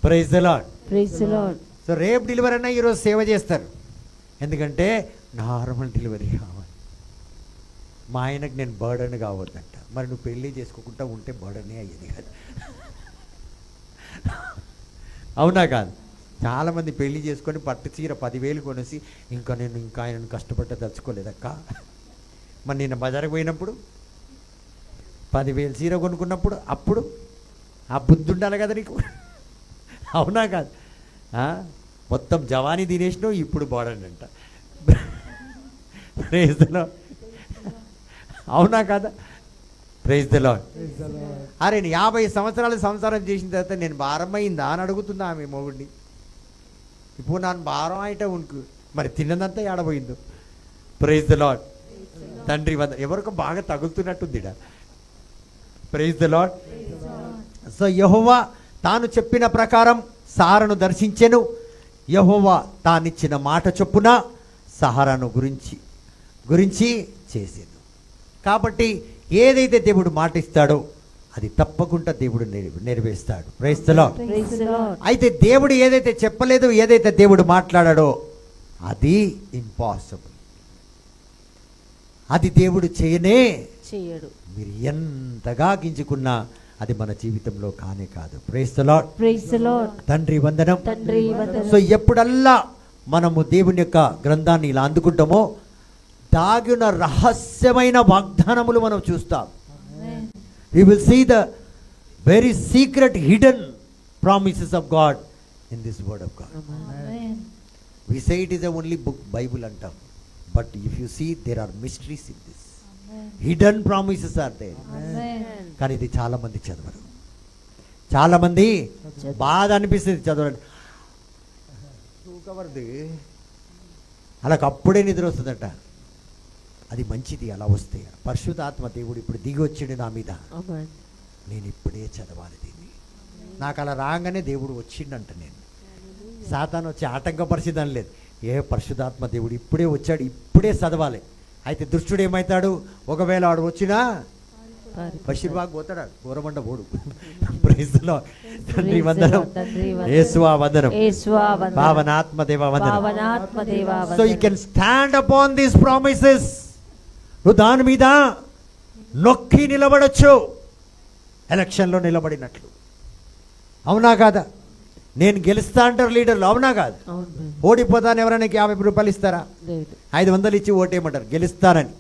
Praise the Lord. Praise the Lord. So రేపు డెలివరీ అయినా ఈరోజు సేవ చేస్తారు. ఎందుకంటే నార్మల్ డెలివరీ కావాలి. మా ఆయనకు నేను బర్డన్ కావద్దంట. మరి నువ్వు పెళ్ళి చేసుకోకుండా ఉంటే బర్డనే అయ్యేది కదా. అవునా కాదు? చాలామంది పెళ్లి చేసుకొని పట్టు చీర 10,000 కొనేసి ఇంకా ఆయనను కష్టపడ్డ తలుచుకోలేదక్క. మరి నిన్న బజార్కి పోయినప్పుడు 10,000 చీర కొనుక్కున్నప్పుడు అప్పుడు ఆ బుద్ధి ఉండాలి కదా నీకు. అవునా కాదు? మొత్తం జవానీ తినేసినావు, ఇప్పుడు బోడండి అంట. Praise the Lord. అవునా కాదా? Praise the Lord. అరే నేను 50 సంవత్సరాలు సంసారం చేసిన తర్వాత నేను భారం అయిందా అని అడుగుతుందా ఆమె మొగుడిని. ఇప్పుడు నన్ను భారం అయితే ఉనికి మరి తిన్నదంతా ఏడబోయిందో. Praise the Lord. తండ్రి వద్ద ఎవరికో బాగా తగులుతున్నట్టుంది. Praise the Lord. సో యెహోవా తాను చెప్పిన ప్రకారం సారాను దర్శించెను. యెహోవా తానిచ్చిన మాట చొప్పున సహారాను గురించి చేసేను. కాబట్టి ఏదైతే దేవుడు మాట ఇస్తాడో అది తప్పకుండా దేవుడు నెరవేరుస్తాడు. Praise the Lord. Praise the Lord. అయితే దేవుడు ఏదైతే చెప్పలేదో, ఏదైతే దేవుడు మాట్లాడాడో అది ఇంపాసిబుల్. అది దేవుడు చేయడు. మీరు ఎంతగా గింజుకున్నా అది మన జీవితంలో కానే కాదు. Praise the Lord. Praise the Lord. తండ్రి వందనం. తండ్రి వందనం. సో ఎప్పుడల్లా మనము దేవుని యొక్క గ్రంథాన్ని ఇలా అందుకుంటామో దాగిన రహస్యమైన వాగ్దానములు మనం చూస్తాం. We will see the very secret hidden promises of God in this word of God. Amen. We say it is the only book Bible antam, but if you see there are mysteries in this. Amen. Hidden promises are there. Amen. కానీ ఇది చాలా మంది చదవరు. చాలా మంది బాధ అనిపిస్తుంది చదవండి. చూకవరది అలాగ అప్పుడే నిద్ర వస్తుందట. అది మంచిది అలా వస్తే. పరిశుద్ధాత్మ దేవుడు ఇప్పుడు దిగి వచ్చిండు నా మీద, నేను ఇప్పుడే చదవాలి దీన్ని. నాకు అలా రాగానే దేవుడు వచ్చిండంట. నేను సాతాను వచ్చి ఆటంకపరిచిదని లేదు. పరిశుద్ధాత్మ దేవుడు ఇప్పుడే వచ్చాడు, ఇప్పుడే చదవాలి. అయితే దుష్టుడు ఏమవుతాడు? ఒకవేళ వాడు వచ్చినా బషీర్బాగ్ పోతాడు, గోరమండ పోడు. Praise the Lord. తండ్రి వందనం, యేసువా వందనం, భావనాత్మ దేవా వందనం. So you can stand upon these promises. నువ్వు దాని మీద నొక్కి నిలబడచ్చు, ఎలక్షన్లో నిలబడినట్లు. అవునా కాదా? నేను గెలుస్తా అంటారు లీడర్లు. అవునా కాదు? ఓడిపోతాను ఎవరైనా 50 రూపాయలు ఇస్తారా? 500 ఇచ్చి ఓటేయమంటారు గెలుస్తానని.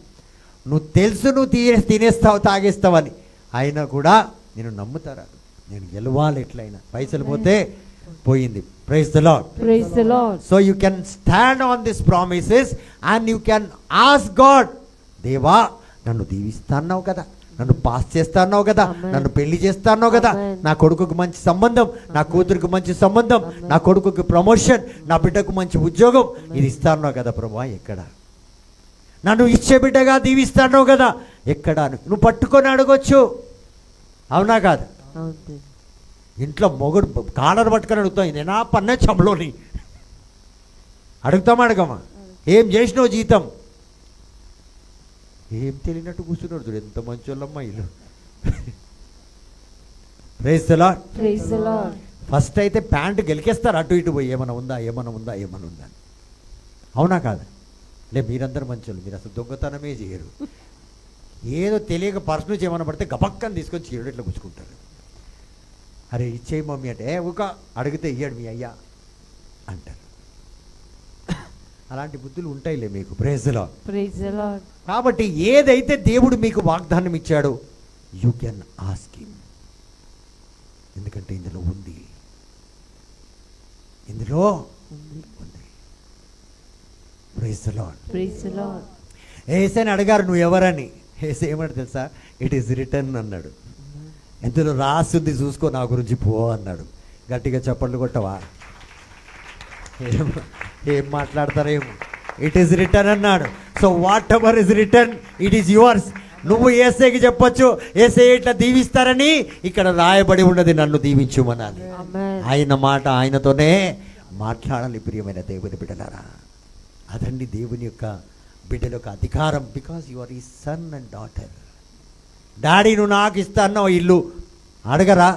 నువ్వు తెలుసు నువ్వు తినేస్తావు తాగేస్తావని, అయినా కూడా నేను నమ్ముతారా? నేను గెలవాలి ఎట్లయినా. పైసలు పోతే పోయింది. Praise the Lord. Praise the Lord. So you can stand on this promises and you can ask God, దేవా నన్ను దీవిస్తాన్నావు కదా, నన్ను పాస్ చేస్తాన్నావు కదా, నన్ను పెళ్లి చేస్తాన్నావు కదా, నా కొడుకుకి మంచి సంబంధం, నా కూతురికి మంచి సంబంధం, నా కొడుకుకి ప్రమోషన్, నా బిడ్డకు మంచి ఉద్యోగం, ఇది ఇస్తాన్నావు కదా ప్రభువా, ఎక్కడ? నన్ను ఇచ్చే బిడ్డగా దీవిస్తాన్నావు కదా, ఎక్కడ? నువ్వు పట్టుకొని అడగొచ్చు. అవునా కాదు? ఇంట్లో మొగుడు కాలర్ పట్టుకొని అడుగుతాం, నేనా పన్న చంలోని అడుగుతామా అడగమా? ఏం చేసినావు జీతం? ఏం తెలియనట్టు కూర్చున్నాడు చూడు, ఎంత మంచి వాళ్ళమ్మా ఇల్లు. Praise the Lord. Praise the Lord. First అయితే ప్యాంటు గెలికేస్తారు అటు ఇటు పోయి, ఏమైనా ఉందా ఏమైనా ఉందా ఏమైనా ఉందా. అవునా కాదు? మీరందరూ మంచోళ్ళు, మీరు అసలు దొంగతనమే చేయరు. ఏదో తెలియక పర్స్ నుంచి ఏమైనా పడితే గబక్కని తీసుకొని చీరడు ఇట్లా గుచ్చుకుంటారు. అరే ఇచ్చేయి మమ్మీ అంటే ఒక అడిగితే ఇయ్యాడు మీ అయ్యా అంటారు. అలాంటి బుద్ధులు ఉంటాయిలే మీకు. Praise the Lord. Praise the Lord. కాబట్టి ఏదైతే దేవుడు మీకు వాగ్దానం ఇచ్చాడో యూ కెన్ ఆస్క్ హిమ్. ఎందుకంటే ఇందులో ఉంది, ఇందులో ఉంది. Praise the Lord. Praise the Lord. యేసయ్యని అడిగారు నువ్వు ఎవరని. యేసయ్య ఏమన్నాడు తెలుసా? ఇట్ ఈస్ రిటర్న్ అన్నాడు. ఎందులో రాసుంది చూసుకో నా గురించి పో అన్నాడు. గట్టిగా చప్పట్లు కొట్టవా? ఏం మాట్లాడతారేమో. ఇట్ ఈస్ రిటర్న్ అన్నాడు. So what ever is return it is yours. నువ్వు యేసయ్యకి చెప్పొచ్చు, యేసయ్య ఇట్లా దీవిస్తారని ఇక్కడ రాయబడి ఉన్నది, నన్ను దీవించుమనాలి. Amen. ఆయన మాట ఆయనతోనే మాట్లాడాలి. ప్రియమైన దేవుని బిడ్డలారా, అదండి దేవుని యొక్క బిడ్డల యొక్క అధికారం. బికాజ్ యు ఆర్ ఈ సన్ అండ్ డాటర్. డాడీ నువ్వు నాకు ఇస్తాను ఇల్లు అడగరా?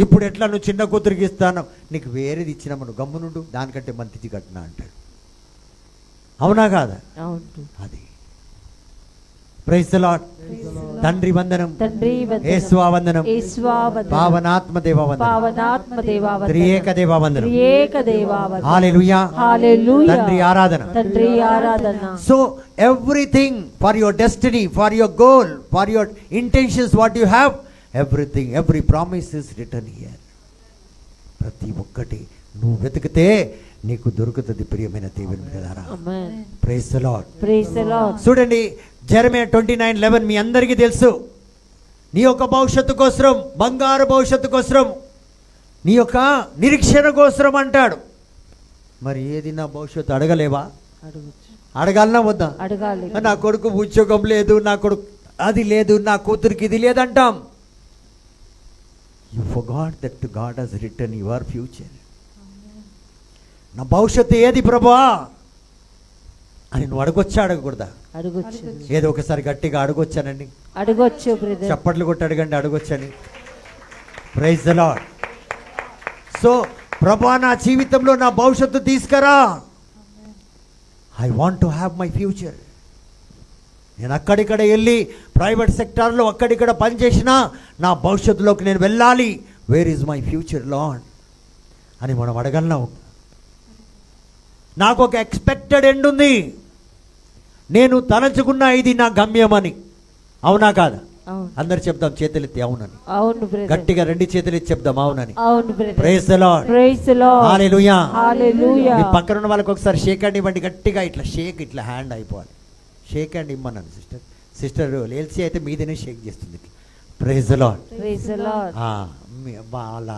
ఇప్పుడు ఎట్లా నువ్వు చిన్న కూతురికి ఇస్తాను, నీకు వేరేది ఇచ్చినాము నువ్వు గమ్మునుండు, దానికంటే మంచిది కట్టినా అంటాడు. అవునా కాదా? అవును. అది ప్రైజ్ ది లార్డ్. తండ్రి వందనం, తండ్రి వందనం, యేసువా వందనం, యేసువా వందనం, పావనాత్మ దేవా వందనం, పావనాత్మ దేవా వందనం, త్రియేక దేవా వందనం, త్రియేక దేవా వందనం. హల్లెలూయా, హల్లెలూయా. తండ్రి ఆరాధన. తండ్రి ఆరాధన. So everything for your destiny, for your goal, for your intentions, what you have, everything, every promise is written here. ప్రతి ఒక్కటి నువ్వు వెతికితే నీకు దొరుకుతుంది. ప్రియమైన దేవుని బిడ్డలారా, Amen. Praise the Lord. Praise the Lord. చూడండి జెరమియా 29:11 మీ అందరికీ తెలుసు. నీ యొక్క భవిష్యత్తు కోసం, బంగారు భవిష్యత్తు కోసం, నీ యొక్క నిరీక్షణ కోసం అంటాడు. మరి ఏది నా భవిష్యత్తు అడగలేవా? అడగొచ్చు. అడగాలనా వద్దా? అడగాలి. నా కొడుకు ఉద్యోగం లేదు, నా కొడుకు అది లేదు, నా కూతురికి ఇది లేదంటాం. You forgot that God has written your future. నా భవిష్యత్తు ఏది ప్రభువా అని నువ్వు అడగొచ్చా అడగకూడదా? అడగొచ్చు. ఏదో ఒకసారి గట్టిగా అడగొచ్చానండి. అడగొచ్చు బ్రదర్. చప్పట్లు కొట్టి అడగండి, అడగొచ్చని. Praise the Lord. సో ప్రభువా నా జీవితంలో నా భవిష్యత్తు తీసుకురా. I want to have my future. నేను అక్కడిక్కడ వెళ్ళి ప్రైవేట్ సెక్టార్లో అక్కడిక్కడ పనిచేసినా నా భవిష్యత్తులోకి నేను వెళ్ళాలి. Where is my future lord అని మనం అడగలనా? నాకు ఒక ఎక్స్పెక్టెడ్ ఎండ్ ఉంది, నేను తలంచుకున్న ఇది నా గమ్యం అని. అవునా కాదా? అవును. అందరు చెప్దాం చేతులెత్తి అవునని. అవును బ్రదర్. గట్టిగా రెండు చేతులెత్తి చెప్దాం అవునని. అవును brother. Praise the Lord. Praise the Lord. హల్లెలూయా. హల్లెలూయా. మీ పక్కన ఉన్న వాళ్ళకి ఒకసారి షేక్ హ్యాండ్ ఇవ్వండి. గట్టిగా ఇట్లా షేక్, ఇట్లా హ్యాండ్ అయిపోవాలి. షేక్ హ్యాండ్ ఇమ్మన్నాను సిస్టర్. సిస్టర్ ఎల్సీ అయితే మీదనే షేక్ చేస్తుంది. Praise the Lord. Praise the Lord. వాళ్ళ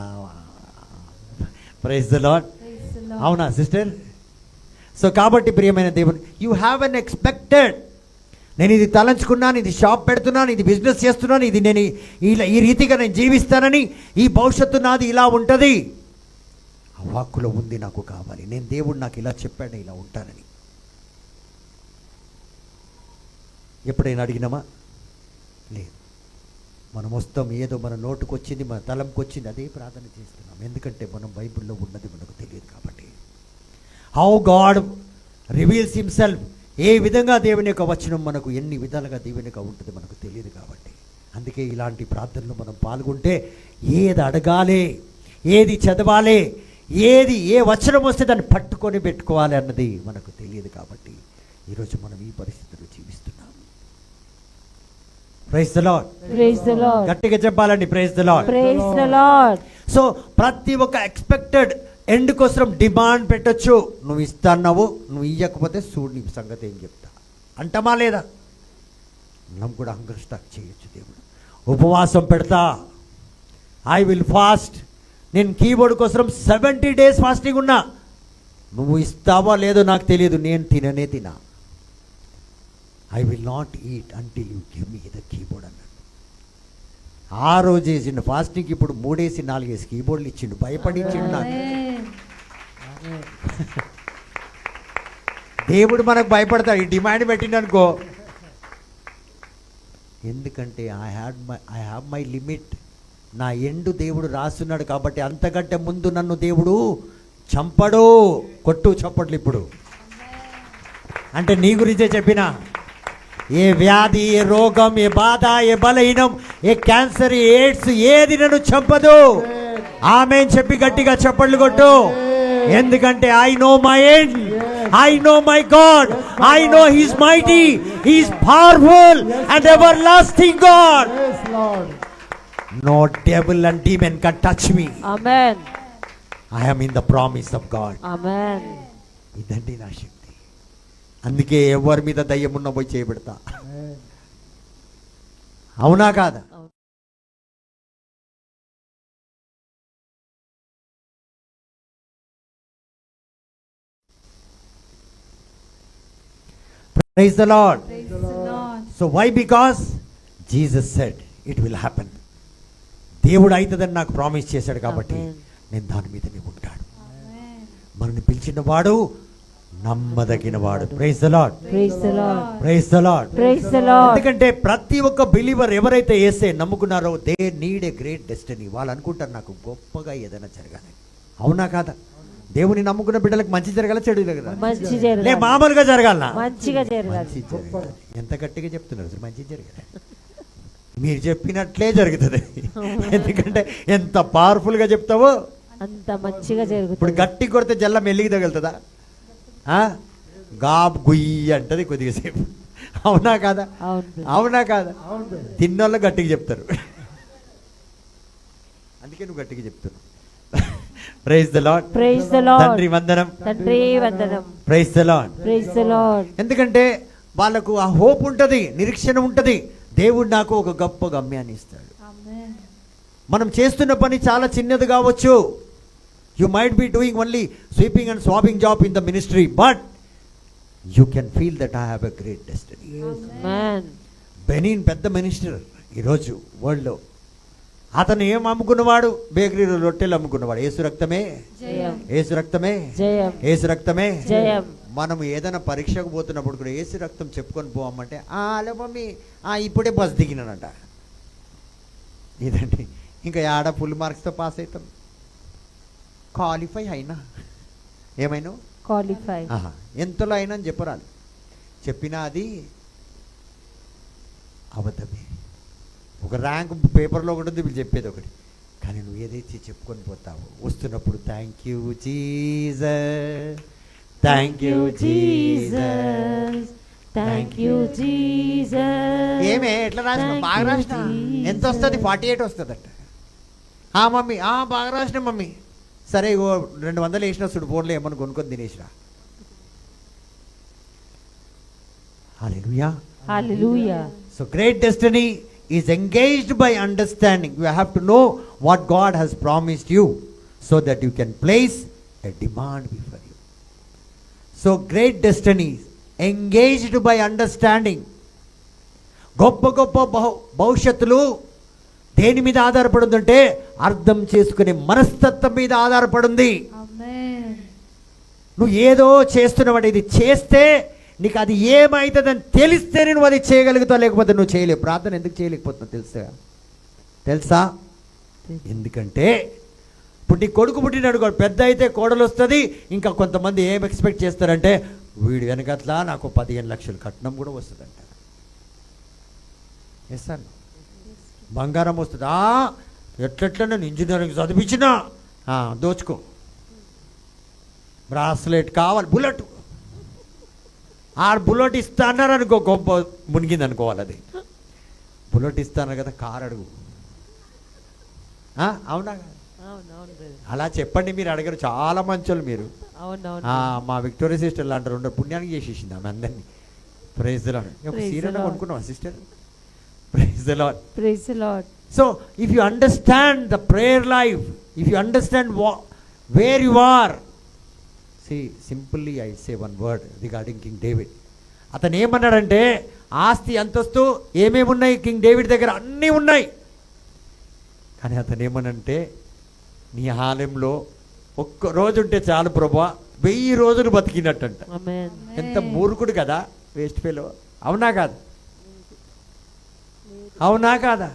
ప్రైజ్ ది లార్డ్. అవునా సిస్టర్? సో కాబట్టి ప్రియమైన దేవుని, యూ హ్యావ్ ఎన్ ఎక్స్పెక్టెడ్. నేను ఇది తలంచుకున్నాను, ఇది షాప్ పెడుతున్నాను, ఇది బిజినెస్ చేస్తున్నాను, ఇది నేను ఇలా ఈ రీతిగా నేను జీవిస్తానని, ఈ భవిష్యత్తు నాది ఇలా ఉంటుంది. ఆ వాక్కులో ఉంది నాకు కావాలి. నేను దేవుడు నాకు ఇలా చెప్పాడు, ఇలా ఉంటానని. ఎప్పుడైనా అడిగినామా? లేదు. మనం వస్తాం, ఏదో మన నోటుకు వచ్చింది, మన తలంకి వచ్చింది, అదే ప్రార్థన చేస్తున్నాం. ఎందుకంటే మనం బైబిల్లో ఉన్నది మనకు తెలియదు కాబట్టి. హౌ గాడ్ రివీల్స్ హిమ్సెల్ఫ్, ఏ విధంగా దేవుని యొక్క వచనం మనకు ఎన్ని విధాలుగా దేవుని యొక్క ఉంటుంది మనకు తెలియదు కాబట్టి. అందుకే ఇలాంటి ప్రార్థనలు మనం పాల్గొంటే ఏది అడగాలి, ఏది చదవాలి, ఏది ఏ వచనం వస్తే దాన్ని పట్టుకొని పెట్టుకోవాలి అన్నది మనకు తెలియదు కాబట్టి ఈరోజు మనం ఈ పరిస్థితుల్లో జీవిస్తున్నాం. Praise the Lord. Praise the Lord. గట్టిగా చెప్పాలండి praise the Lord. Praise the Lord. So ప్రతి ఒక్క ఎక్స్పెక్టెడ్ ఎండ్ కోసం డిమాండ్ పెట్టొచ్చు. నువ్వు ఇస్తాన్నావు, నువ్వు ఇవ్వకపోతే చూడు నీ సంగతి ఏం చెప్తా అంటమా లేదా? మనం కూడా హంగర్ స్టాక్ చేయొచ్చు. దేవుడు ఉపవాసం పెడతా, ఐ విల్ ఫాస్ట్. నేను కీబోర్డ్ కోసం 70 days ఫాస్టింగ్ ఉన్నా. నువ్వు ఇస్తావా లేదో నాకు తెలియదు, నేను తిననే తినా. I will not eat until you give me the keyboard అన్నాడు. ఆ రోజు వేసిండు ఫాస్టింగ్, ఇప్పుడు 3 4 కీబోర్డులు ఇచ్చిండు, భయపడి ఇచ్చిండు నాకు. దేవుడు మనకు భయపడతాడు ఈ డిమాండ్ పెట్టిండనుకో. ఎందుకంటే ఐ హ్యావ్ మై లిమిట్. నా ఎండు దేవుడు రాస్తున్నాడు కాబట్టి అంతకంటే ముందు నన్ను దేవుడు చంపడు. కొట్టు చప్పట్లు ఇప్పుడు. అంటే నీ గురించే చెప్పిన. ఏ వ్యాధి, ఏ రోగం, ఏ బాధ, ఏ బలహీనం, ఏ క్యాన్సర్, ఏ ఎయిడ్స్ ఏది నన్ను చంపదు. ఆమేన్ చెప్పి గట్టిగా చప్పట్లు కొట్టు. ఎందుకంటే I know my end. I know my God. I know He's mighty. He's powerful and everlasting God. Yes, Lord. No devil and demon can touch me. Amen. I am in the promise of God. Amen. ఇదండి నా శక్తి. అందుకే ఎవరి మీద దయ్యం ఉన్న పోయి చేయబెడతా. Amen. అవునా కాదా? Praise the Lord. Praise the Lord. So why? Because Jesus said it will happen. దేవుడు అవుతుందని నాకు ప్రామిస్ చేశాడు కాబట్టి Amen. నేను దాని మీదనే ఉంటాడు. Amen. మనల్ని పిలిచిన వాడు నమ్మదగిన వాడు. Praise the Lord. Praise the Lord. Praise the Lord. Praise the Lord. ఎందుకంటే ప్రతి ఒక్క బిలీవర్ ఎవరైతే యేసే నమ్ముకున్నారో they need a great destiny. వాళ్ళు అనుకుంటారు నాకు గొప్పగా ఏదైనా జరగాలి. అవునా కాదా? దేవుని నమ్ముకున్న బిడ్డలకు మంచి జరగాల, చెడు జరగాల? మంచి లే జరగాలి. మామూలుగా జరగాలనా? మంచిగా జరగాలి. మంచి జరగాలి. ఎంత గట్టిగా చెప్తున్నారు సార్? మంచి జరగాలి. మీరు చెప్పినట్లే జరుగుతుంది. ఎందుకంటే ఎంత పవర్ఫుల్గా చెప్తావో అంత మంచిగా ఇప్పుడు జరుగుతుంది. గట్టి కొడితే జల్ల మెల్లిగి తగులుతుందా? గాబ్ గుయ్యి అంటది కొద్దిగా సేపు. అవునా కాదా? అవును. అవునా కాదా? అవును. తిన్నోళ్ళు గట్టిగా చెప్తారు. అందుకే నువ్వు గట్టిగా చెప్తున్నావు. Praise the Lord. Praise the Lord. తండ్రి వందనం. తండ్రి వందనం. Praise the Lord. Praise the Lord. ఎందుకంటే వాళ్ళకు ఆ హోప్ ఉంటుంది, నిరీక్షణ ఉంటుంది. దేవుడు నాకు ఒక గొప్ప గమ్యాన్ని ఇస్తాడు. Amen. మనం చేస్తున్న పని చాలా చిన్నది కావచ్చు. You might be doing only sweeping and swapping job in the ministry, but you can feel that I have a great destiny. Amen. బెనీన్ పెద్ద మినిస్టర్ ఈరోజు వరల్డ్లో. అతను ఏం అమ్ముకున్నవాడు? బేకరీలో రొట్టెలు అమ్ముకున్నవాడు. ఏసు రక్తమే, జయం. ఏసు రక్తమే, జయం. ఏసు రక్తమే. జయం. మనం ఏదైనా పరీక్షకు పోతున్నప్పుడు కూడా ఏసు రక్తం చెప్పుకొని పోవమంటే హలో మమ్మీ ఇప్పుడే బస్ దిగినానంట. ఇదండి ఇంకా ఆడ ఫుల్ మార్క్స్తో పాస్ అవుతాం. క్వాలిఫై అయినా ఏమైనా Qualify. ఎంతలో అయినా అని చెప్పరాలి. చెప్పినా అది అబద్ధమే. ఒక ర్యాంక్ పేపర్లో ఒకటి ఉంది, వీళ్ళు చెప్పేది ఒకటి. కానీ నువ్వు ఏదైతే చెప్పుకొని పోతావో వస్తున్నప్పుడు thank you Jesus, thank you Jesus, Thank you, Jesus. ఏమే ఎట్లా రాసిన? Thank బాగా you, రాసిన. ఎంత వస్తుంది? 48 వస్తుందట. మమ్మీ బాగా రాసిన మమ్మీ. సరే ఇగో 200 వేసిన చూడు ఫోన్లో ఏమన్నా కొనుక్కొని తినేసిరా. హల్లెలూయా. Hallelujah. So great destiny is engaged by understanding. You have to know what God has promised you so that you can place a demand before you. So great destiny is engaged by understanding. గొప్ప గొప్ప భవిష్యత్తులు దేని మీద ఆధారపడుందంటే అర్థం చేసుకునే మనస్తత్వం మీద ఆధారపడింది. Amen. నువ్వు ఏదో చేస్తున్నావు, ఇది చేస్తే నీకు అది ఏమవుతుందని తెలిస్తేనే నువ్వు అది చేయగలుగుతావు, లేకపోతే నువ్వు చేయలేవు. ప్రార్థన ఎందుకు చేయలేకపోతున్నావు తెలుసా? ఎందుకంటే ఇప్పుడు నీ కొడుకు పుట్టినాడు, పెద్ద అయితే కోడలు వస్తుంది. ఇంకా కొంతమంది ఏం ఎక్స్పెక్ట్ చేస్తారంటే వీడు వెనకట్లా నాకు 15 లక్షలు కట్నం కూడా వస్తుందంట. ఎస్ సార్, బంగారం వస్తుందా? ఎట్లెట్లా నేను ఇంజనీరింగ్ చదివించినా దోచుకో. బ్రాస్లెట్ కావాలి, బుల్లెట్. బుల్లెట్ ఇస్తా అన్నారు అనుకో, గొప్ప మునిగింది అనుకోవాలి. అది బుల్లెట్ ఇస్తాను కదా, కారు అడుగు. అవునా? అలా చెప్పండి, మీరు అడగరు. చాలా మంచోళ్ళు మీరు. మా విక్టోరియా సిస్టర్ అంటారు, రెండు పుణ్యానికి చేసేసింది ఆమె అందరినీ. Praise the Lord. ఒక సీరియల్ కొనుక్కున్నావా sister? Praise the Lord. Praise the Lord. So if you understand the prayer life, if you understand where you are, see, simply I say one word regarding King David. అతను ఏమన్నాడంటే ఆస్తి అంతస్తు ఏమేమి ఉన్నాయి king David దగ్గర? అన్నీ ఉన్నాయి. కానీ అతను ఏమనంటే నీ ఆలయంలో ఒక్క రోజు ఉంటే చాలు ప్రభువా, 1000 రోజులు బతికినట్టంట. Amen. ఎంత మూర్ఖుడు కదా, వేస్ట్ ఫెలో. అవునా కాదు? అవునా కాదా?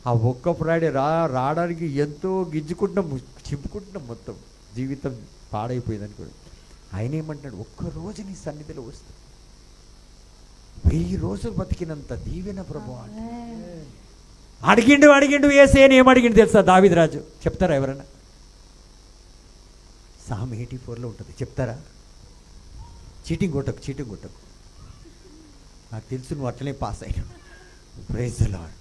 ఆ ఒక్క ఫ్రైడే రావడానికి ఎంతో గింజుకుంటున్నాం, చింపుకుంటున్నాం, మొత్తం జీవితం పాడైపోయింది అనుకోండి. ఆయన ఏమంటాడు, ఒక్క రోజు నీ సన్నిధిలో వస్తే 1000 రోజులు బతికినంత దీవెన ప్రభువా. అడిగిండు యేసేని ఏం అడిగిండు తెలుసా దావీదు రాజు? చెప్తారా ఎవరన్నా? Psalm 84లో ఉంటుంది, చెప్తారా? చీటింగ్ కొట్టకు. నాకు తెలుసు నువ్వు అట్లనే పాస్ అయ్యావు. Praise the Lord.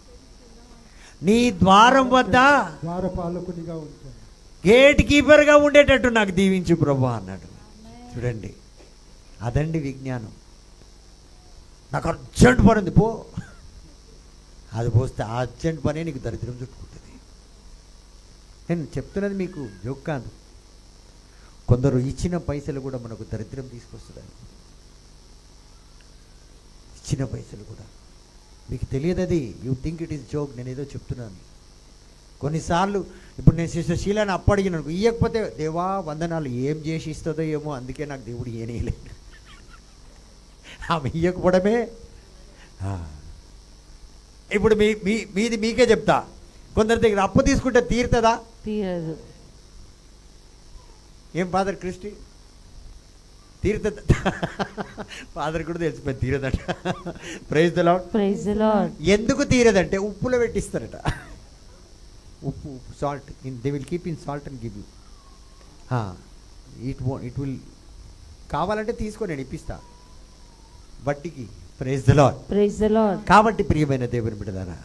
నీ ద్వారం వద్ద ద్వారపాలకునిగా ఉంటాను, గేట్ కీపర్గా ఉండేటట్టు నాకు దీవించు ప్రభా అన్నాడు. చూడండి, అదండి విజ్ఞానం. నాకు అర్జెంట్ పని ఉంది, పో. అది పోస్తే ఆ అర్జెంట్ పనే నీకు దరిద్రం చుట్టుకుంటుంది. నేను చెప్తున్నది మీకు జోక్ కాదు. కొందరు ఇచ్చిన పైసలు కూడా మనకు దరిద్రం తీసుకొస్తుంది. ఇచ్చిన పైసలు కూడా మీకు తెలియదు. అది you think it is joke. నేను ఏదో చెప్తున్నాను. కొన్నిసార్లు ఇప్పుడు నేను సిస్టర్ షీలాని అప్పడిగినాను, ఇవ్వకపోతే దేవా వందనాలు, ఏం చేసి ఇస్తుందో ఏమో, అందుకే నాకు దేవుడు ఏనేయలేదు. ఆమె ఇవ్వకపోవడమే. ఇప్పుడు మీది మీకే చెప్తా. కొందరి దగ్గర అప్పు తీసుకుంటే తీరుతుందా? తీరదు. ఏం ఫాదర్ క్రిస్టి, తీరుతుంది? ఫాదర్ కూడా తెలిసిపోయింది తీరదట. Praise the Lord. Praise the Lord. ఎందుకు తీరదంటే ఉప్పులో పెట్టిస్తారట. ఉప్పు, salt, they will keep in salt and give you. It will కావాలంటే తీసుకో, నేను ఇప్పిస్తా బట్టికి. Praise the Lord. Praise the Lord. కాబట్టి ప్రియమైన దేవుని బిడ్డలారా,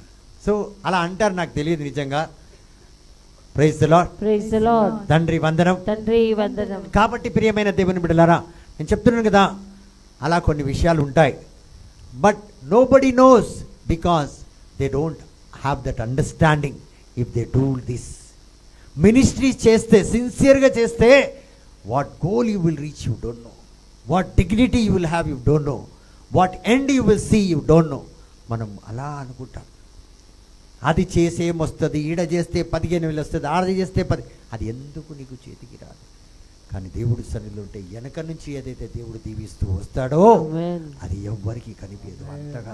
సో అలా అంటారు, నాకు తెలియదు నిజంగా. Praise the Lord. Praise the Lord. తండ్రి వందనం. తండ్రి వందనం. కాబట్టి ప్రియమైన దేవుని బిడ్డలారా, నేను చెప్తున్నాను కదా, అలా కొన్ని విషయాలు ఉంటాయి. But nobody knows because they don't have that understanding. If they do this ministry చేస్తే, సిన్సియర్గా చేస్తే, what goal you will reach you don't know, what dignity you will have you don't know, what end you will see you don't know. మనం అలా అనుకుంటాం, అది చేసేమొస్తుంది, ఈడ చేస్తే 15,000 వస్తుంది, ఆడ చేస్తే 10. అది ఎందుకు నీకు చేతికి రాదు. కానీ దేవుడి సన్నిధిలో ఉంటే వెనక నుంచి ఏదైతే దేవుడు దీవిస్తూ వస్తాడో అది ఎవ్వరికి కనిపించదు, అంతగా.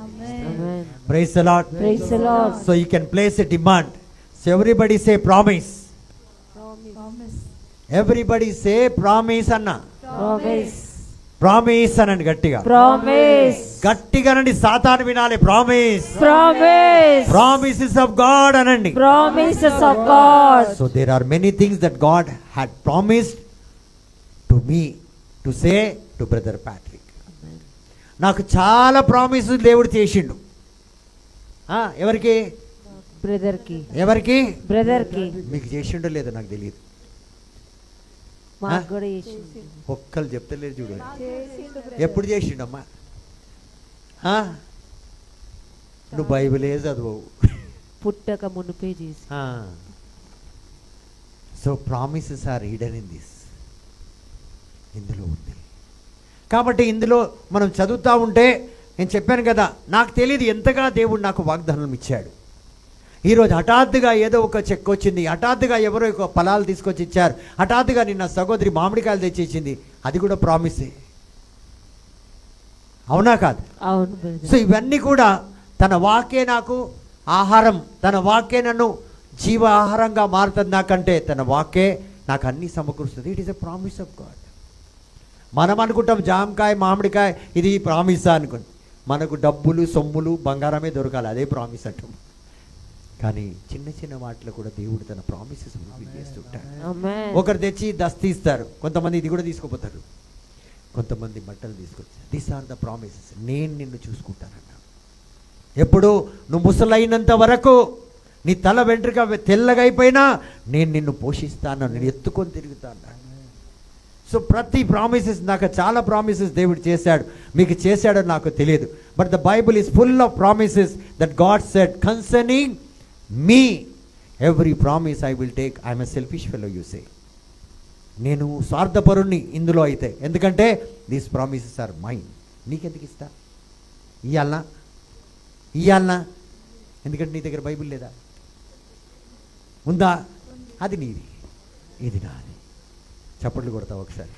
Praise the Lord. Praise the Lord. So you can place a demand. So everybody say promise. Everybody say promise అన్న. ప్రామిస్. ప్రామిస్ అనండి గట్టిగా. ప్రామిస్. గట్టిగా అనండి, సాతాను వినాలి. Promise. Promise. Promises of God అనండి. Promises of God. So there are many things that God had promised to me to say to brother Patrick. నాకు చాలా ప్రామిసెస్ దేవుడు చేసిండు. ఎవరికి? బ్రదర్ కి. ఎవరికి? బ్రదర్ కి. మీకు చేసిండో లేదో నాకు తెలియదు. మాకు కూడా చేసిండు. ఒక్కళ్ళు చెప్తలేరు చూడు. ఎప్పుడు చేసిండమ్మా? నువ్వు బైబిలే చదువు. పుట్టక మునుపే చేసి. So promises are hidden in this. ఇందులో ఉంది. కాబట్టి ఇందులో మనం చదువుతూ ఉంటే, నేను చెప్పాను కదా, నాకు తెలియదు ఎంతగా దేవుడు నాకు వాగ్దానం ఇచ్చాడు. ఈరోజు హఠాత్తుగా ఏదో ఒక చెక్ వచ్చింది, హఠాత్తుగా ఎవరో ఒక ఫలాలు తీసుకొచ్చి ఇచ్చారు, హఠాత్తుగా నిన్న సహోదరి మామిడికాయలు తెచ్చిచ్చింది, అది కూడా ప్రామిసే. అవునా కాదు? అవును. సో ఇవన్నీ కూడా తన వాక్యే నాకు ఆహారం, తన వాక్యే నన్ను జీవ ఆహారంగా మారుతుంది. నాకంటే తన వాక్యే నాకు అన్నీ సమకూరుస్తుంది. It is a promise of God. మనం అనుకుంటాం జామకాయ మామిడికాయ ఇది ప్రామిసా అనుకోండి. మనకు డబ్బులు సొమ్ములు బంగారమే దొరకాలి, అదే ప్రామిస్ అంటాం. కానీ చిన్న చిన్న వాటిలో కూడా దేవుడు తన ప్రామిసెస్ ఫుల్ఫిల్ చేస్తుంటాడు. ఒకరు తెచ్చి దస్తీ ఇస్తారు, కొంతమంది ఇది కూడా తీసుకుపోతారు, కొంతమంది బట్టలు తీసుకొచ్చారు. These are the promises. నేను నిన్ను చూసుకుంటానన్నా. ఎప్పుడు నువ్వు ముసలైనంత వరకు, నీ తల వెంట్రుక తెల్లగా అయిపోయినా నేను నిన్ను పోషిస్తాను, నేను ఎత్తుకొని తిరుగుతాను. సో ప్రతి ప్రామిసెస్, నాకు చాలా ప్రామిసెస్ దేవుడు చేశాడు. మీకు చేశాడో నాకు తెలియదు. But the Bible is full of promises that God said concerning me. Every promise I will take. I'm a selfish fellow you say. నేను స్వార్థపరుణ్ణి ఇందులో అయితే, ఎందుకంటే దీస్ ప్రామిసెస్ ఆర్ మైన్. నీకెందుకు ఇస్తా? ఇయ్యాలనా? ఎందుకంటే నీ దగ్గర బైబిల్ లేదా? ఉందా? అది నీది, ఇది నాది. చప్పట్లు కొడతావు ఒకసారి.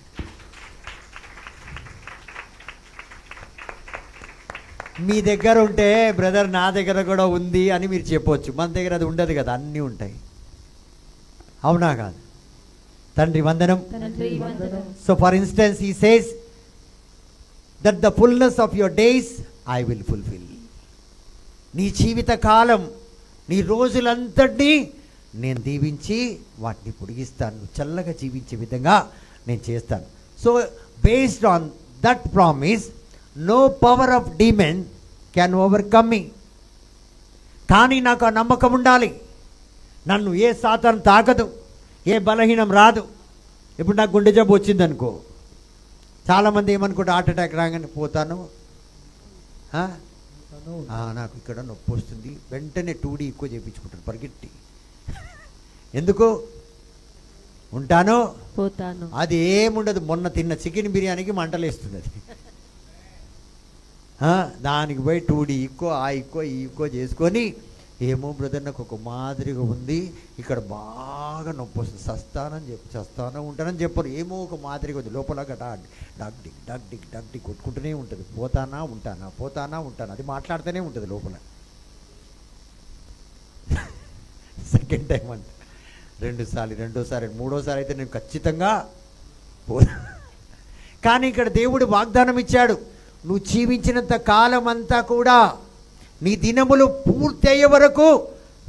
మీ దగ్గర ఉంటే బ్రదర్ నా దగ్గర కూడా ఉంది అని మీరు చెప్పవచ్చు. మన దగ్గర అది ఉండదు కదా, అన్నీ ఉంటాయి. అవునా కాదు? తండ్రి వందనం. So for instance he says that the fullness of your days I will fulfil. నీ జీవిత కాలం, నీ రోజులంతటినీ నేను దీవించి వాటిని పొడిగిస్తాను, చల్లగా జీవించే విధంగా నేను చేస్తాను. So based on that promise no power of demon can overcome me. కానీ నాకు ఆ నమ్మకం ఉండాలి, నన్ను ఏ సాతాను తాకదు, ఏ బలహీనం రాదు. ఇప్పుడు నాకు గుండె జబ్బు వచ్చిందనుకో, చాలామంది ఏమనుకుంటే హార్ట్ అటాక్ రాగానే పోతాను, నాకు ఇక్కడ నొప్పి వస్తుంది, వెంటనే 2D ఎక్కువ చేయించుకుంటాను పరిగెట్టి. ఎందుకు ఉంటాను, పోతాను. అది ఏముండదు. మొన్న తిన్న చికెన్ బిర్యానీకి మంటలేస్తుంది అది. దానికి పోయి 2D ఎక్కువ ఆ ఎక్కువ ఈ ఎక్కువ చేసుకొని, ఏమో బ్రదర్ నాకు ఒక మాదిరిగా ఉంది, ఇక్కడ బాగా నొప్పి వస్తుంది, చస్తానని ఉంటానని చెప్పరు. ఏమో ఒక మాదిరిగా ఉంది, లోపల డగ్ డిగ్ కొట్టుకుంటూనే ఉంటుంది. పోతానా ఉంటానా అది మాట్లాడుతూనే ఉంటుంది లోపల. సెకండ్ టైం అంటే రెండోసారి మూడోసారి అయితే నేను ఖచ్చితంగా కానీ ఇక్కడ దేవుడు వాగ్దానం ఇచ్చాడు, నువ్వు జీవించినంత కాలం అంతా కూడా నీ దినములు పూర్తి అయ్యే వరకు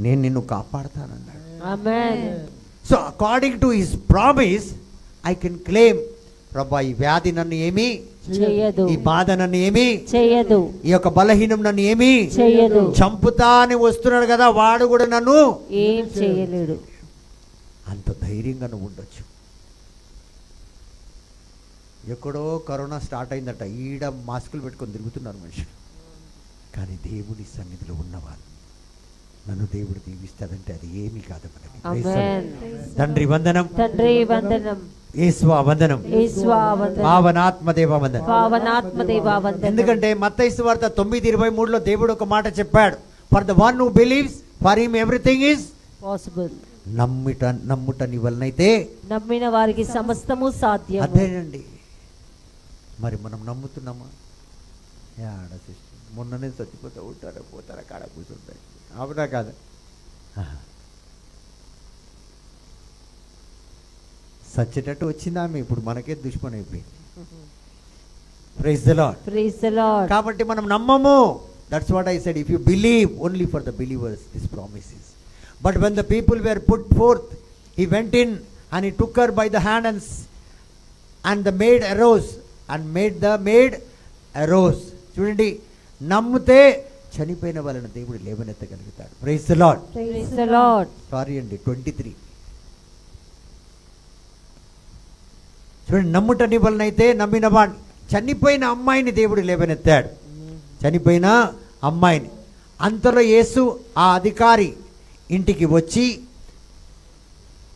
నేను నిన్ను కాపాడుతానన్నాడు. ఆమేన్. So according to his promise I can claim, ప్రభా ఈ వ్యాధి నన్ను ఏమీ చేయదు, ఈ బాధ నన్ను ఏమీ చేయదు, ఈ యొక్క బలహీనం నన్ను ఏమీ చేయదు. చంపుతా అని వస్తున్నాడు కదా, వాడు కూడా నన్ను ఏం చేయలేడు. అంత ధైర్యంగా నువ్వు ఉండొచ్చు. ఎక్కడో కరోనా స్టార్ట్ అయిందట, ఈడ మాస్కులు పెట్టుకొని తిరుగుతున్నారు మనుషులు. కానీ దేవుని సన్నిధిలో ఉన్నవాళ్ళు నన్ను దేవుడు దీవిస్తాడంటే అది ఏమీ కాదు మనకి. ఆమేన్. తండ్రి వందనం, తండ్రి వందనం, యేసువా వందనం, యేసువా వందనం, పావనాత్మదేవ వందనం. పావనాత్మదేవా వందనం. ఎందుకంటే మత్తయి సువార్త 9:23లో దేవుడు ఒక మాట చెప్పాడు, for the one who believes for him everything is possible. నమ్ముట నీ వలనైతే నమ్మిన వారికి సమస్తము సాధ్యం. అదేనండి. మరి మనం నమ్ముతున్నామా? యాడ సిస్టర్ మొన్ననే చచ్చిపోతా పోతారా కాడ కూర్చుంటాయి, అవునా కాదు? సచ్చేటట్టు వచ్చిందా ఆమె, ఇప్పుడు మనకే దుష్మన్ అయిపోయింది. Praise the Lord. Praise the Lord. కాబట్టి మనం నమ్మము. That's what I said, if you believe only for the believers this promises. But when the people were put forth he went in and he took her by the hand and the maid arose and the maid arose. చూడండి, నమ్మితే చనిపోయిన వాళ్ళని దేవుడు లేవనెత్తగలుగుతాడు. Praise the Lord. Praise the Lord. Sorry అండి 23 చూడండి, నమ్ముట నీ వలనైతే నమ్మిన వాడిని, చనిపోయిన అమ్మాయిని దేవుడు లేవనెత్తాడు, చనిపోయిన అమ్మాయిని. అంతలో యేసు ఆ అధికారి ఇంటికి వచ్చి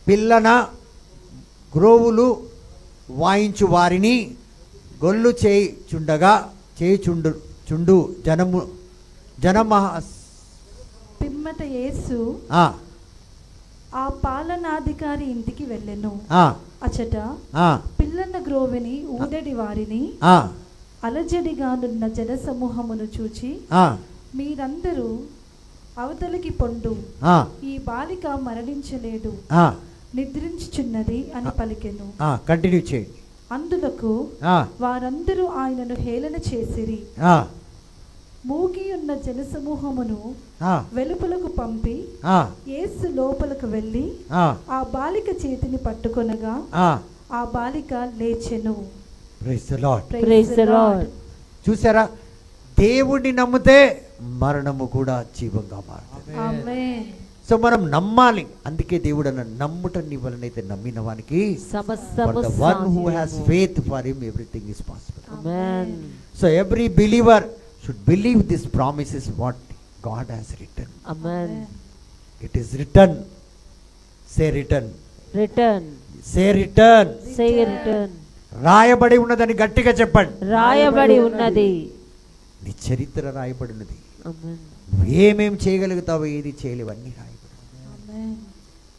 పిల్లన గ్రోవులు వాయించు వారిని గొల్లు చేయుచుండు జనమహా పిమ్మట యేసు ఆ పాలనాధికారి ఇంటికి వెళ్ళెను. అచట పిల్లన్న గ్రోవిని ఊదడి వారిని అలజడిగానున్న జనసమూహమును చూచి, మీరందరూ అవతలికి పొండు, ఈ బాలిక మరణించలేడు, నిద్రించుచున్నది అని పలికెను. కంటిన్యూ చేయండి. అందులకు వారందరూ ఆయనను హేళన చేసిరి. మూగి ఉన్న జనసమూహమును వెలుపలకు పంపి యేసు లోపలకు వెళ్ళి ఆ బాలిక చేతిని పట్టుకొనగా ఆ బాలిక లేచెను. Praise the Lord. Praise the Lord. చూసారా, దేవుడిని నమ్మితే మరణము కూడా జీవంగా మారుతుంది. ఆమేన్. సో మనం నమ్మాలి. అందుకే దేవుడు అన్న నమ్ముట నీ వలనైతే నమ్మిన వానికి సమస్తము the one who has faith for him everything is possible. Amen. So every believer should believe this promise is what God has written. Amen. It is written. Say written. Return. Say written. Say return. రాయబడి ఉన్నదని గట్టిగా చెప్పండి. రాయబడి ఉన్నది. నీ చరిత్ర రాయబడి ఉన్నది. ఆమేన్. నువ్వేమేం చేయగలుగుతావో ఏది చేయలేవు అన్నీ రాయబడి. ఆమేన్.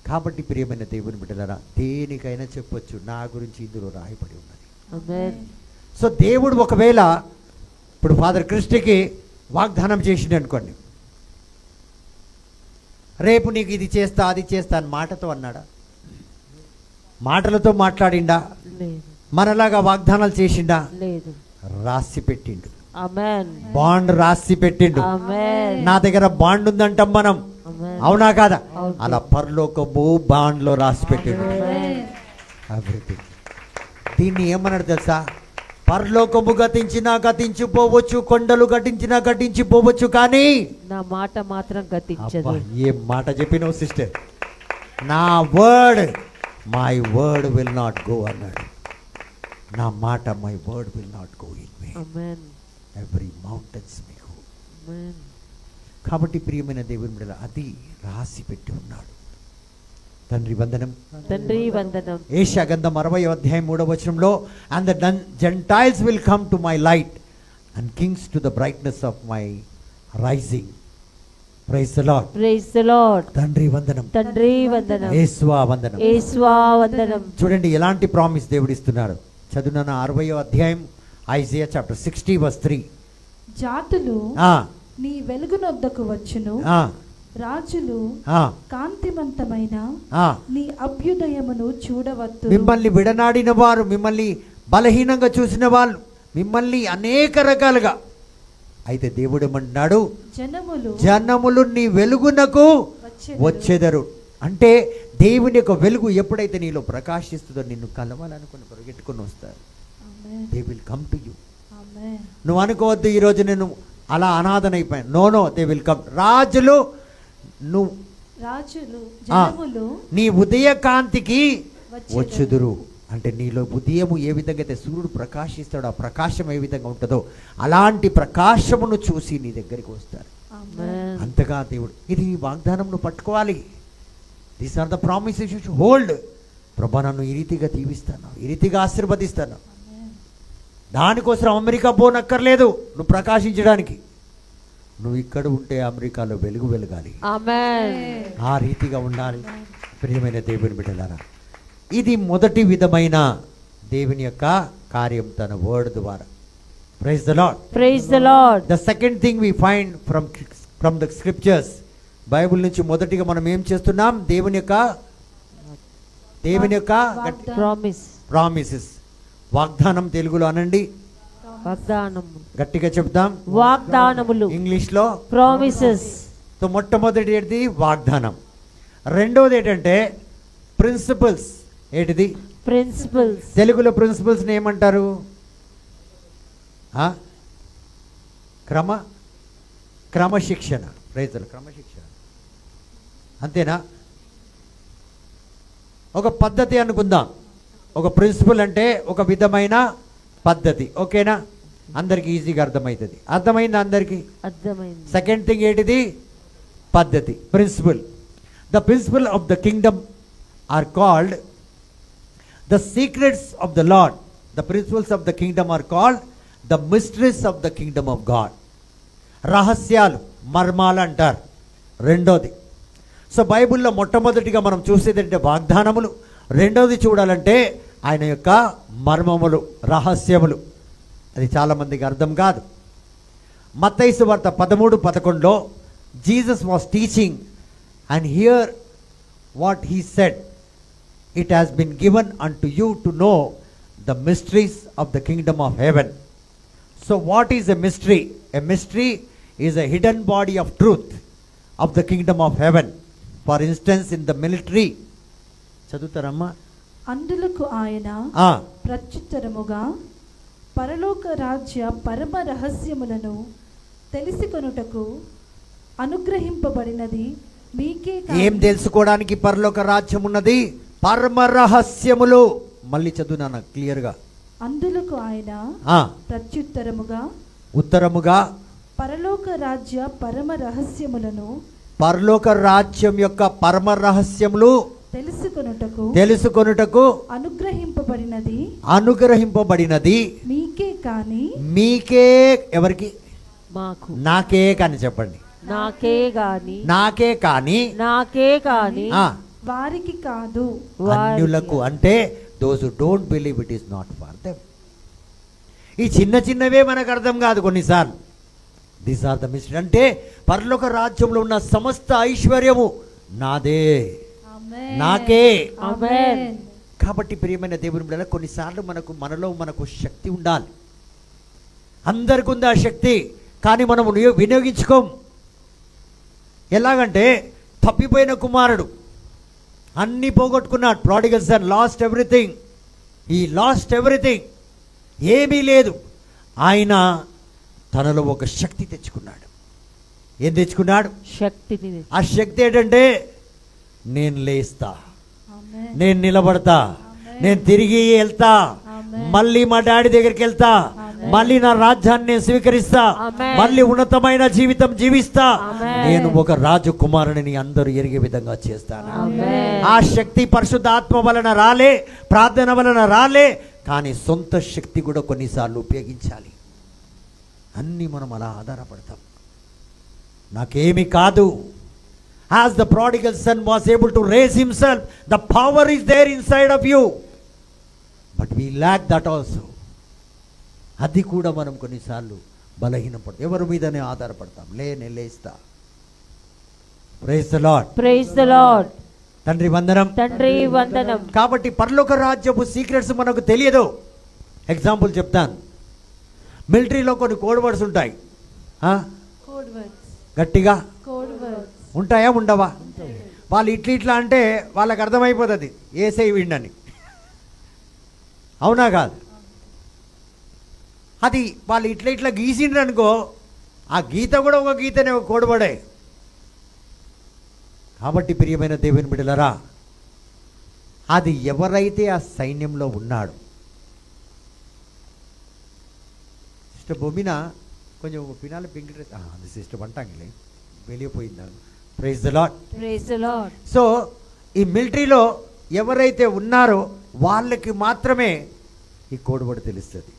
కాబట్టి ప్రియమైన దేవుని బిడ్డలారా, దేనికైనా చెప్పొచ్చు, నా గురించి ఇందులో రాయబడి ఉన్నది. ఆమేన్. సో దేవుడు ఒకవేళ ఇప్పుడు ఫాదర్ క్రిస్టికి వాగ్దానం చేసిండు అనుకోండి, రేపు నీకు ఇది చేస్తా అది చేస్తా అని మాటతో అన్నాడా? మాటలతో మాట్లాడిండా? లేదు. మనలాగా వాగ్దానాలు చేసిండా? లేదు. రాసి పెట్టిండు. ఆమేన్. బాండ్ రాసి పెట్టిండు. ఆమేన్. నా దగ్గర బాండ్ ఉందంటాం మనం, ఆమేన్. అవునా కాదా? అవును. అలా పరలోకము బాండ్ లో రాసి పెట్టిండు. ఆమేన్. ఎవ్రీథింగ్. దీన్ని ఏమన్నాడు తెలుసా? పరలోకము గతించినా గతించిపోవచ్చు, కొండలు గతించినా గతించిపోవచ్చు, కానీ నా మాట మాత్రం గతించదు. అబ్బా, ఏం మాట చెప్పినావు సిస్టర్. నా word, my word will not go అన్నాడు. నా మాట, my word will not go in me. ఆమేన్. Every mountains may go. ఆమేన్. కాబట్టి ప్రియమైన దేవుని బిడ్డల, అది రాసి పెట్టి ఉన్నాడు. తండ్రి వందనం. తండ్రి వందనం. ఏషియా గ్రంథం 60వ అధ్యాయం 3వ వచనంలో, and the Gentiles will come to my light and kings to the brightness of my rising. Praise the Lord. Praise the Lord. తండ్రి వందనం. తండ్రి వందనం. యేసువా వందనం. యేసువా వందనం. చూడండి ఎలాంటి ప్రామిస్ దేవుడు ఇస్తున్నాడు. చదువున 60వ అధ్యాయం ఐజియా చాప్టర్ 60:3. జాతులు ఆ నీ వెలుగునొద్దకు వచ్చును, ఆ రాజులు ఆ కాంతిమంతమైన ఆ నీ అభ్యుదయమును చూడవద్దు. మిమ్మల్ని విడనాడిన వారు, మిమ్మల్ని బలహీనంగా చూసిన వాళ్ళు, మిమ్మల్ని అనేక రకాలుగా, అయితే దేవుడు ఏమంటున్నాడు, జనములు నీ వెలుగునకు వచ్చేదరు. అంటే దేవుని యొక్క వెలుగు ఎప్పుడైతే నీలో ప్రకాశిస్తుందో నిన్ను కలవాలనుకుని పరిగెట్టుకుని వస్తారు. They will come to you. నువ్వు అనుకోవద్దు ఈరోజు నేను అలా అనాథనైపోయాను. No, they will come. రాజులు జనములు నీ ఉదయ కాంతికి వచ్చుదురు. అంటే నీలో ఉదయము ఏ విధంగా అయితే సూర్యుడు ప్రకాశిస్తాడో, ఆ ప్రకాశం ఏ విధంగా ఉంటుందో అలాంటి ప్రకాశమును చూసి నీ దగ్గరికి వస్తారు. ఆమేన్. అంతగా దేవుడు, ఇది వాగ్దానం నువ్వు పట్టుకోవాలి. These are the promises you should hold. ప్రభా, నన్ను ఈ రీతిగా దీవిస్తాను, ఈ రీతిగా ఆశీర్వదిస్తాను. దానికోసం అమెరికా పోనక్కర్లేదు నువ్వు ప్రకాశించడానికి. నువ్వు ఇక్కడ ఉంటే అమెరికాలో వెలుగు వెలగాలి. ఆమేన్. ఆ రీతిగా ఉండాలి. ప్రియమైన దేవుని బిడ్డలారా, ఇది మొదటి విధమైన దేవుని యొక్క కార్యం తన వర్డ్ ద్వారా. Praise the Lord. Praise the Lord. The second thing we find from the scriptures. Bible నుంచి మొదటిగా మనం ఏం చేస్తున్నాం, దేవుని యొక్క ప్రామిసెస్. వాగ్దానం తెలుగులో అనండి. వాగ్దానము. గట్టిగా చెప్తాం. వాగ్దానములు. ఇంగ్లీష్ లో ప్రామిసెస్. సో మొట్టమొదటి ఏంటిది, వాగ్దానం. రెండోది ఏంటంటే ప్రిన్సిపల్స్. ఏంటిది, ప్రిన్సిపల్స్. తెలుగులో ప్రిన్సిపల్స్ ఏమంటారు, క్రమశిక్షణ. రైతులు క్రమశిక్షణ అంతేనా? ఒక పద్ధతి అనుకుందాం. ఒక ప్రిన్సిపల్ అంటే ఒక విధమైన పద్ధతి. ఓకేనా? అందరికి ఈజీగా అర్థమవుతుంది. అర్థమైంది అందరికి? అర్థమైంది. సెకండ్ థింగ్ ఏంటిది, పద్ధతి, principle. The principle of the kingdom are called the secrets of the Lord. The principles of the kingdom are called the mysteries of the kingdom of God. రహస్యాలు, మర్మాలు అంటారు. రెండోది. సో బైబిల్లో మొట్టమొదటిగా మనం చూసేదంటే వాగ్దానములు. రెండోది చూడాలంటే ఆయన యొక్క మర్మములు, రహస్యములు. అది చాలామందికి అర్థం కాదు. మత్తయి సువార్త 13:11లో Jesus was teaching and here what he said, it has been given unto you to know the mysteries of the kingdom of heaven. So what is a mystery? A mystery is a hidden body of truth of the kingdom of heaven. For instance in the military. చదువుతారమ్మా? అందులకు ఆయన ప్రత్యుత్తరముగా, పరలోక రాజ్య పరమ రహస్యములను తెలుసుకొనుటకు అనుగ్రహింపబడినది మీకే. ఏం తెలుసుకోవడానికి పరలోక రాజ్యం ఉన్నది? పరమ రహస్యములు. మళ్ళీ చదువునా క్లియర్గా. అందులకు ఆయన ప్రత్యుత్తరముగా, ఉత్తరముగా, పరలోక రాజ్య పరమ రహస్యములను, పరలోక రాజ్యం యొక్క పరమ రహస్యములు తెలుసుకొనుటకు అనుగ్రహింపబడినది మీకే కాని. మీకే ఎవరికి? మాకు. నాకే కాని చెప్పండి. నాకే గాని. నాకే కాని. నాకే కాని. వారికి కాదు. అన్యులకు. అంటే those who don't believe it is not for them. ఈ చిన్న చిన్నవే మనకు అర్థం కాదు కొన్నిసార్లు. These are the mystery. అంటే పరలోక రాజ్యంలో ఉన్న సమస్త ఐశ్వర్యము నాదే, నాకే. కాబట్టి ప్రియమైన దేవుని బిడ్డల, కొన్నిసార్లు మనలో మనకు శక్తి ఉండాలి. అందరికి ఉంది ఆ శక్తి, కానీ మనము వినియోగించుకోం. ఎలాగంటే తప్పిపోయిన కుమారుడు అన్నీ పోగొట్టుకున్నాడు. Prodigal sun lost everything. ఈ లాస్ట్ ఎవ్రీథింగ్. ఏమీ లేదు. ఆయన తనలో ఒక శక్తి తెచ్చుకున్నాడు. ఏం తెచ్చుకున్నాడు? శక్తిని. ఆ శక్తి ఏంటంటే, నేను లేస్తా, ఆమేన్. నేను నిలబడతా, నేను తిరిగి వెళ్తా, ఆమేన్. మళ్ళీ మా డాడీ దగ్గరికి వెళ్తా, ఆమేన్. మళ్ళీ నా రాజ్యాన్ని నేను స్వీకరిస్తా, ఆమేన్. మళ్ళీ ఉన్నతమైన జీవితం జీవిస్తా, ఆమేన్. నేను ఒక రాజకుమారుని అందరూ ఎరిగే విధంగా చేస్తాను. ఆమేన్. ఆ శక్తి పరిశుద్ధాత్మ వలన రాలే, ప్రార్థన వలన రాలే, కానీ సొంత శక్తి కూడా కొన్నిసార్లు ఉపయోగించాలి. అన్నీ మనం అలా ఆధారపడతాం. నాకేమి కాదు. As the prodigal son was able to raise himself, the power is there inside of you. But we lack that also. అది కూడా మనం కొన్నిసార్లు బలహీనపడతాం. ఎవరి మీదనే ఆధారపడతాం. నేను లేస్తా. Praise the Lord. Praise the Lord. తండ్రి వందనం. తండ్రి వందనం. కాబట్టి పరలోక రాజ్యపు సీక్రెట్స్ మనకు తెలియదు. ఎగ్జాంపుల్ చెప్తాను. మిలిటరీలో కొన్ని కోడ్ వర్డ్స్ ఉంటాయి. Code words. గట్టిగా కోడ్ వర్డ్స్. ఉంటాయా ఉండవా? వాళ్ళు ఇట్లా అంటే వాళ్ళకి అర్థమైపోతుంది ఏసై విండని. అవునా కాదు? అది వాళ్ళు ఇట్లా గీసిండ్రు అనుకో, ఆ గీత కూడా ఒక గీతనే, ఒక కోడబడే. కాబట్టి ప్రియమైన దేవుని బిడ్డలారా, అది ఎవరైతే ఆ సైన్యంలో ఉన్నాడు. సిస్టర్ బొమ్మిన కొంచెం పినాలి పింక్ డ్రెస్, అది సిస్టర్ వంటాంగిలే వెళ్ళిపోయిందా. Praise the Lord. Praise the Lord. So ఈ మిలిటరీలో ఎవరైతే ఉన్నారో వాళ్ళకి మాత్రమే ఈ కోడ్వర్డ్ తెలుస్తుంది.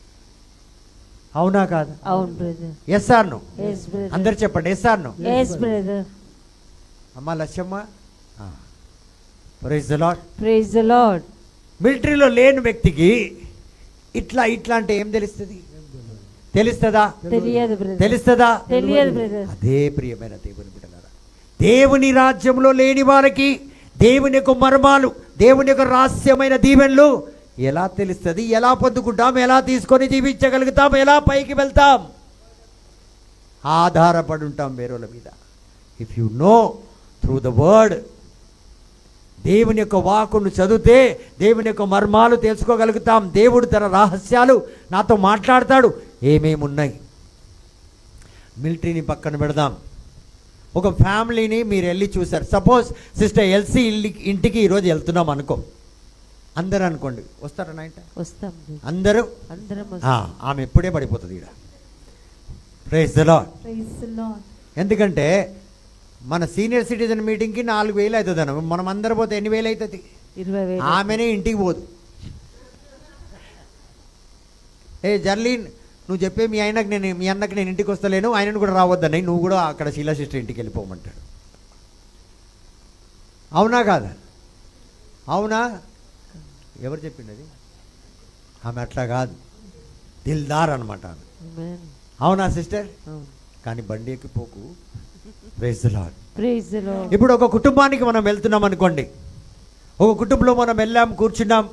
అవునా కాదు? అవును brother. Yes or no? yes brother. అందరు చెప్పండి yes or no. yes brother. అమ్మా లక్ష్యమ్మ, praise the Lord. Praise the Lord. మిలిటరీలో లేని వ్యక్తికి ఇట్లా అంటే ఏం తెలుస్తుంది? తెలుస్తుందా? తెలియదు బ్రదర్. తెలుస్తుందా? తెలియదు బ్రదర్. అదే ప్రియమైన దేవుని బిడ్డలారా, దేవుని రాజ్యంలో లేని వారికి దేవుని యొక్క మర్మాలు, దేవుని యొక్క రహస్యమైన దీవెనలు ఎలా తెలుస్తుంది? ఎలా పొందుకుంటాం? ఎలా తీసుకొని జీవించగలుగుతాం? ఎలా పైకి వెళ్తాం? ఆధారపడి ఉంటాం వేరేల మీద. If you know through the word, దేవుని యొక్క వాక్కును చదివితే దేవుని యొక్క మర్మాలు తెలుసుకోగలుగుతాం. దేవుడు తన రహస్యాలు నాతో మాట్లాడతాడు. ఏమేమి ఉన్నాయి? మిలిటరీని పక్కన పెడదాం. ఒక ఫ్యామిలీని మీరు వెళ్ళి చూసారు. సపోజ్ సిస్టర్ ఎల్సీ ఇంటికి ఈరోజు వెళ్తున్నాం అనుకో, అందరూ అనుకోండి, వస్తారా నైట్? వస్తాం brother. అందరూ. అందరం వస్తాం. ఆమె ఎప్పుడే పడిపోతుంది ఇక్కడ. Praise the Lord. Praise the Lord. ఎందుకంటే మన సీనియర్ సిటిజన్ మీటింగ్కి 4,000 అవుతుంది అన్న. మనం అందరు పోతే ఎన్ని వేలు అవుతుంది? 20,000. ఆమెనే ఇంటికి పోదు. ఏ జర్లీన్, నువ్వు చెప్పే మీ అన్నకి నేను ఇంటికి వస్తలేను, ఆయనను కూడా రావద్దన్నాయి, నువ్వు కూడా అక్కడ శీలా సిస్టర్ ఇంటికి వెళ్ళిపోమంటాడు. అవునా కాదా? అవునా? ఎవరు చెప్పింది అది? ఆమె అట్లా కాదు, దిల్దార్ అనమాట. Amen. అవునా సిస్టర్? అవును. కానీ బండి ఎక్కిపోకు. Praise the Lord. Praise the Lord. ఇప్పుడు ఒక కుటుంబానికి మనం వెళ్తున్నాం అనుకోండి. ఒక కుటుంబంలో మనం వెళ్ళాం, కూర్చున్నాం.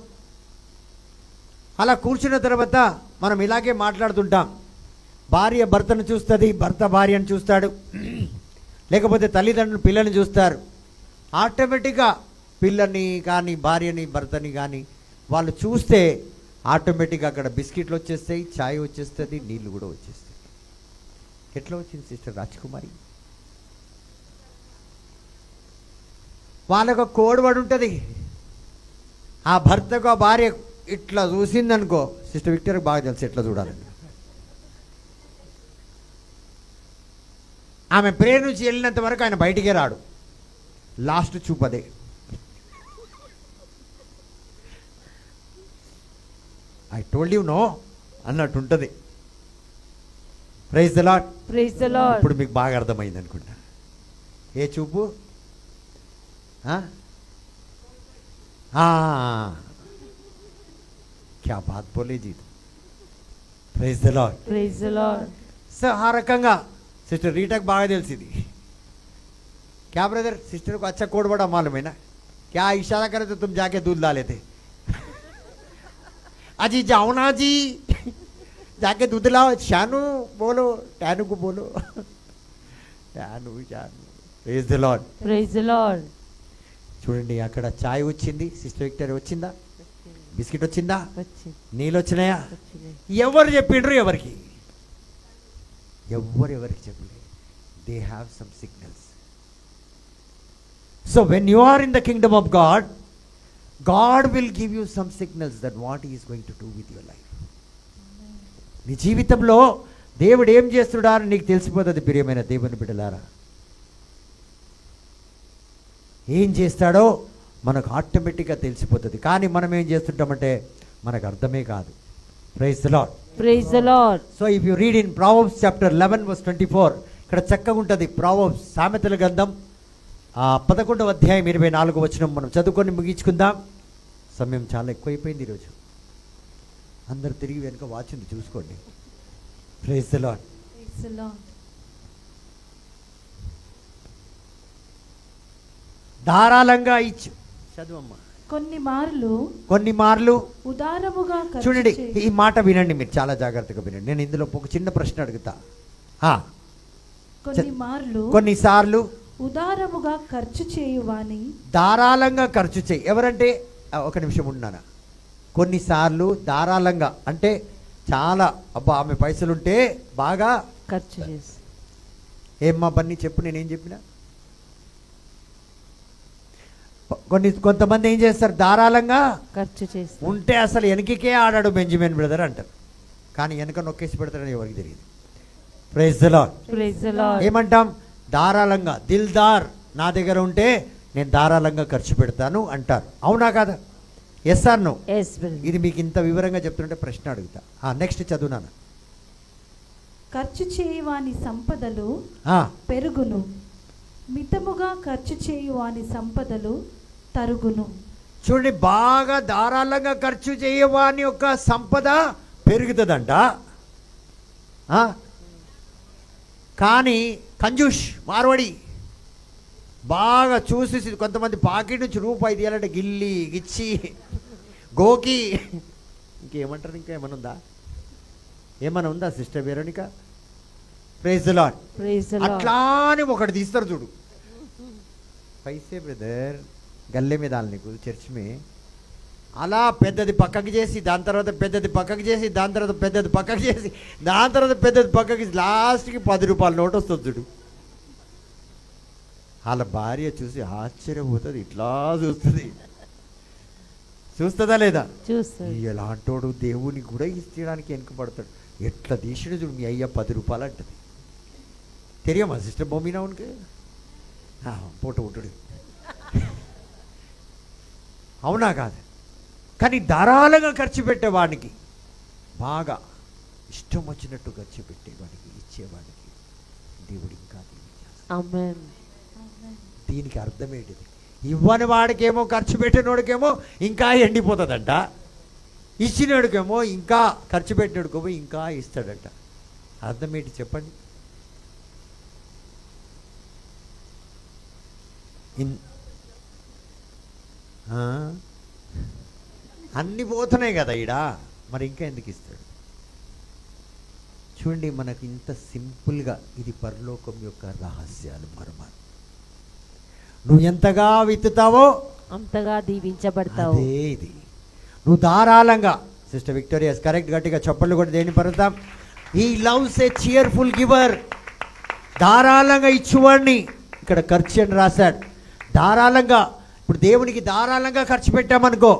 అలా కూర్చున్న తర్వాత మనం ఇలాగే మాట్లాడుతుంటాం. భార్య భర్తను చూస్తుంది, భర్త భార్యను చూస్తాడు, లేకపోతే తల్లిదండ్రులు పిల్లల్ని చూస్తారు. ఆటోమేటిక్గా పిల్లని కానీ భార్యని భర్తని కానీ వాళ్ళు చూస్తే ఆటోమేటిక్గా అక్కడ బిస్కెట్లు వచ్చేస్తాయి, ఛాయ్ వచ్చేస్తుంది, నీళ్ళు కూడా వచ్చేస్తాయి. ఎట్లా వచ్చింది సిస్టర్ రాజ్కుమారి? వాళ్ళకు కోడవాడు ఉంటుంది. ఆ భర్తకు ఆ భార్య ఇట్లా చూసిందనుకో, సిస్టర్ విక్టర్కి బాగా తెలుసు ఎట్లా చూడాలని. ఆమె ప్రేయర్ నుంచి వెళ్ళినంత వరకు ఆయన బయటికే రాడు. లాస్ట్ చూపదే. ఐ టోల్డ్ యూ నో అన్నట్టు ఉంటుంది. Praise the Lord. Praise the Lord. ఇప్పుడు మీకు బాగా అర్థమైంది అనుకుంటా. ఏ చూపు? క్యా బాత్ బోలే జీ. Praise the Lord. Praise the Lord. So ఆ రకంగా సిస్టర్ రీటాకి బాగా తెలిసింది. क्या ब्रदर, सिस्टर को अच्छा कोड बड़ा मालूम है ना? क्या इशारा करे तो तुम जाके दूध ला लेते? अजी जाओ ना जी, जाके दूध लाओ. शानू बोलो, टैनू को बोलो. टैनू शानू. Praise the Lord. Praise the Lord. చూడండి, అక్కడ ఛాయ్ వచ్చింది. సిస్టర్ విక్టరీ వచ్చిందా? బిస్కెట్ వచ్చిందా? వచ్చింది. నీళ్ళు వచ్చినాయా? వచ్చినాయి. ఎవరు చెప్పిండ్రు? ఎవరికి చెప్పలేదు. They have some signals. So when you are in the kingdom of God, God will give you some signals that what is going to do with your life. నీ జీవితంలో దేవుడు ఏం చేస్తుడా అని నీకు తెలిసిపోతుంది. ప్రియమైన దేవుని బిడ్డలారా, ఏం చేస్తాడో మనకు ఆటోమేటిక్గా తెలిసిపోతుంది. కానీ మనం ఏం చేస్తుంటామంటే మనకు అర్థమే కాదు. Praise the Lord. Praise the Lord. So if you read in Proverbs chapter 11:24, ఇక్కడ చక్కగా ఉంటుంది. ప్రావర్బ్స్ సామెతల గ్రంథం 11వ అధ్యాయం 24వ వచనం మనం చదువుకొని ముగించుకుందాం. సమయం చాలా ఎక్కువైపోయింది ఈరోజు. అందరు తిరిగి వెనుక వాచ్ ఉంది, చూసుకోండి. Praise the Lord. Praise the Lord. ధారాళంగా ఇచ్చు. చదువమ్మా. కొన్ని మార్లు ఉదారముగా ఖర్చు చూడండి, చేయి. ఈ మాట వినండి, మీరు చాలా జాగ్రత్తగా వినండి. నేను ఇందులో ఒక చిన్న ప్రశ్న అడుగుతా. కొన్నిసార్లు ఉదారముగా ఖర్చు చేయువాని ధారాళంగా ఖర్చు చేయి. ఎవరంటే ఒక నిమిషం ఉన్నానా. కొన్నిసార్లు ధారాళంగా అంటే చాలా, అబ్బా ఆమె పైసలుంటే బాగా ఖర్చు చేసి. ఏమ్మా బన్నీ చెప్పు, నేనేం చెప్పినా. కొంతమంది ఏం చేస్తారు, ధారాళంగా ఖర్చు చేసి ఉంటే అసలు వెనకకే ఆడాడు బెంజమిన్ బ్రదర్ అంటారు. కానీ వెనక నొక్కేసి పెడతారని ఎవరికి తెలియదు. Praise the Lord. Praise the Lord. ఏమంటాం? ధారాళంగా, దిల్దార్ నా దగ్గర ఉంటే నేను ధారాళంగా ఖర్చు పెడతాను అంటారు. అవునా కాదా? Yes or no? Yes, brother. ఇది మీకు ఇంత వివరంగా చెప్తుంటే ప్రశ్న అడుగుతా. నెక్స్ట్ చదువునాను. ఖర్చు చేయువాని సంపదలు ఆ, పెరుగును, మితముగా ఖర్చు చేయువాని సంపదలు తరుగును. చూడండి, బాగా ధారాళంగా ఖర్చు చేయవాని యొక్క సంపద పెరుగుతుందంట. కానీ కంజూష్ మార్వడి బాగా చూసి కొంతమంది పాకెట్ నుంచి రూపాయి తీయాలంటే గిల్లి గిచ్చి గోకి ఇంకేమంటారు, ఇంకా ఏమైనా ఉందా? ఏమైనా ఉందా sister Veronica? Praise the Lord. Praise the Lord. అట్లా అని ఒకటి తీస్తారు చూడు. పైసే బ్రదర్ గల్లే మీద నీకు చర్చ్ మే అలా పెద్దది పక్కకి చేసి, దాని తర్వాత పెద్దది పక్కకి చేసి, దాని తర్వాత పెద్దది పక్కకి చేసి, దాని తర్వాత పెద్దది పక్కకి, లాస్ట్కి 10 రూపాయల నోట్ వస్తుంది చూడు. వాళ్ళ భార్య చూసి ఆశ్చర్యపోతుంది, ఇట్లా చూస్తుందా లేదా? చూస్తాడు. ఎలాంటోడు దేవుని కూడా ఇచ్చడానికి వెనుకబడతాడు. ఎట్లా తీసిడు చూడు, మీ అయ్య 10 రూపాయలు అంటది. తెలియమా సిస్టర్ బొమ్మినా ఉనికి పోటు ఉంటాడు. అవునా కాదు? కానీ ధారాళంగా ఖర్చు పెట్టేవాడికి, బాగా ఇష్టం వచ్చినట్టు ఖర్చు పెట్టేవాడికి, ఇచ్చేవాడికి దేవుడు ఇంకా దీవించేస్తాడు. Amen. దీనికి అర్థం ఏంటిది? ఇవ్వని వాడికేమో, ఖర్చు పెట్టినోడికేమో ఇంకా ఎండిపోతుందంట, ఇచ్చినోడికేమో ఇంకా, ఖర్చు పెట్టినోడికేమో ఇంకా ఇస్తాడంట. అర్థం ఏంటి చెప్పండి? అన్నీ పోతున్నాయి కదా ఈడ, మరి ఇంకా ఎందుకు ఇస్తాడు? చూడండి, మనకు ఇంత సింపుల్గా ఇది పరలోకం యొక్క రహస్యాలు, మర్మాలు. నువ్వు ఎంతగా విత్తుతావో అంతగా దీవించబడతావు. అదే ఇది. నువ్వు ధారాళంగా, సిస్టర్ విక్టోరియస్ కరెక్ట్, గట్టిగా చప్పట్లు కూడా దేని పడతాం. He loves A cheerful giver. ధారాళంగా ఇచ్చేవాడిని ఇక్కడ ఖర్చు అని రాశాడు. ధారాళంగా, ఇప్పుడు దేవునికి ధారాళంగా ఖర్చు పెట్టామనుకో,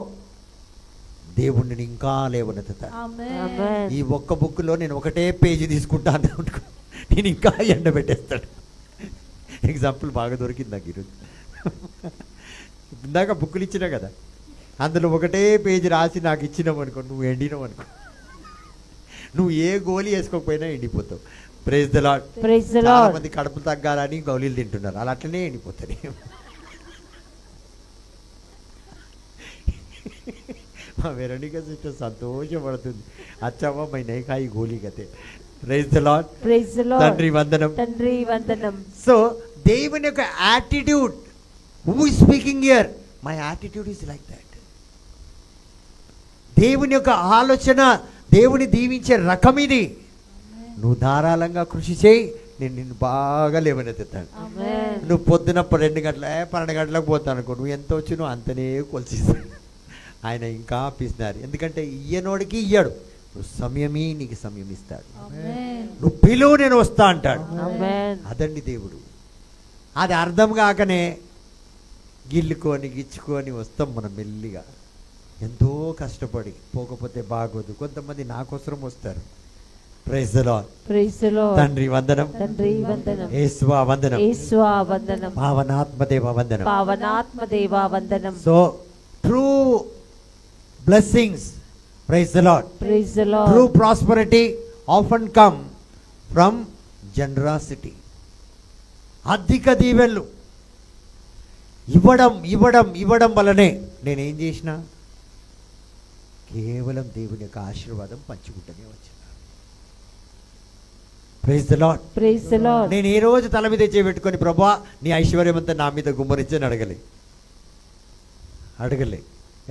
దేవుణ్ణి ఇంకా లేవనెత్తుతాడు. ఆమేన్. Amen. ఈ ఒక్క బుక్లో నేను ఒకటే పేజీ తీసుకుంటాను అనుకో, నేను ఇంకా ఎండబెట్టేస్తాడు. ఎగ్జాంపుల్ బాగా దొరికింది నాకు ఈరోజు. ఇందాక బుక్కులు ఇచ్చినా కదా, అందులో ఒకటే పేజీ రాసి నాకు ఇచ్చినావు అనుకో, నువ్వు ఎండినావు అనుకో, నువ్వు ఏ గోళీ వేసుకోకపోయినా ఎండిపోతావు. Praise the Lord. Praise the చాలా Lord. మంది కడుపు తగ్గాలని గౌలీలు తింటున్నారు, అలా అట్లనే ఎండిపోతారు. మా వెరోనిక సిస్టర్ సంతోషపడుతుంది. అచ్చమ్మ మై నైకాయి గోలీ కతే. Praise the Lord. Praise the Lord. తండ్రి వందనం. తండ్రి వందనం. సో దేవుని యొక్క attitude, who is speaking here, my attitude is like that. దేవుని యొక్క ఆలోచన, దేవుని దీవించే రకం ఇది. నువ్వు ధారాళంగా కృషి చేయి, నేను నిన్ను బాగా లేవనెత్తుతాను. Amen. నువ్వు పొద్దున 2 గంటల 12 గంటలకు పోతాను అనుకో, నువ్వు ఎంత వచ్చి నువ్వు అంతనే కొలిసిస్తాను. ఆయన ఇంకా పిసినారు, ఎందుకంటే ఇయ్యనోడికి ఇయ్యాడు, నువ్వు సమయమే నీకు సమయం ఇస్తాడు, ఆమేన్. నువ్వు పిలువు నేను వస్తా అంటాడు. ఆమేన్. అదండి దేవుడు. అది అర్థం కాకనే గిల్లుకొని గిచ్చుకొని వస్తాం మనం మెల్లిగా, ఎంతో కష్టపడి. పోకపోతే బాగోదు. కొంతమంది నా కోసం వస్తారు. Praise the Lord. Praise the Lord. తండ్రి వందనం, తండ్రి వందనం, యేసువా వందనం, యేసువా వందనం, పావనాత్మదేవ వందనం. పావనాత్మ దేవా వందనం. So true blessings, praise the Lord, praise the true Lord. Prosperity often come from generosity. అధిక దీవెనలు ఇవ్వడం ఇవ్వడం ఇవ్వడం వల్లనే నేనేం చేసిన, కేవలం దేవుని యొక్క ఆశీర్వాదం పంచుకుంటూనే వచ్చిన. Praise the Lord. Praise the Lord. నేను ఏ రోజు తల మీద చేపెట్టుకొని ప్రభా నీ ఐశ్వర్యం అంతా నా మీద గుమ్మరించని అడగలే.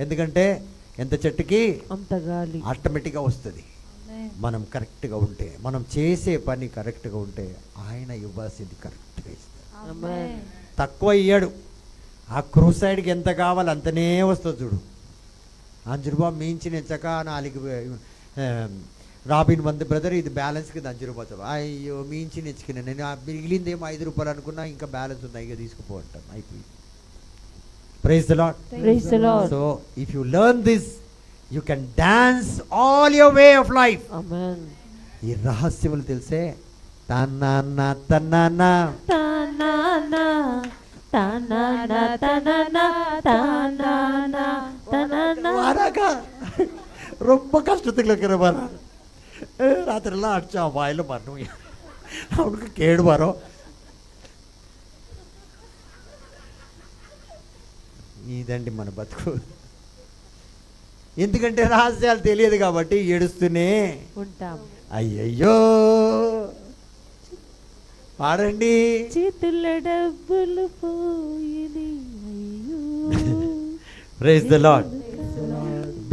ఎందుకంటే ఎంత చెట్టుకి అంత గాలి. ఆటోమేటిక్గా వస్తుంది. ఆమేన్. మనం కరెక్ట్గా ఉంటే, మనం చేసే పని కరెక్ట్గా ఉంటే ఆయన ఇవ్వాల్సింది కరెక్ట్గా ఇస్తాడు. ఆమేన్. తక్కువ ఇయ్యాడు. ఆ క్రూసైడ్కి ఎంత కావాలి అంతనే వస్తుంది చూడు. 5 రూపాయలు మించి నెచ్చక 4 రాబిన్ వంద బ్రదర్ ఇది బ్యాలెన్స్కి 5 రూపాయలు. అయ్యో మించి నెచ్చుకున్నా నేను, మిగిలిందేమో 5 రూపాయలు అనుకున్నా, ఇంకా బ్యాలెన్స్ ఉంది, ఇక తీసుకుపో అంటాను. అయిపోయింది. Praise the Lord. Praise the Lord. So if you learn this you can dance all your way of life. ఆమేన్. ఈ రహస్యములు తెలిసే తన్నానా తన్నానా తననా తననా తననా తననా తననా. வாராக்கா ரொம்ப கஷ்டத்தில் இருக்கிற பாரு. ராத்திரிலாம் அடிச்சா வாயில் பண்ணும், அவனுக்கு கேடு வரும். ఇదండి మన బతుకు. ఎందుకంటే రహస్యాలు తెలియదు కాబట్టి ఏడుస్తూనే ఉంటాం. అయ్యయ్యో. పాడండి. చేతుల డబ్బులు పోయిని అయ్యో. Praise the Lord.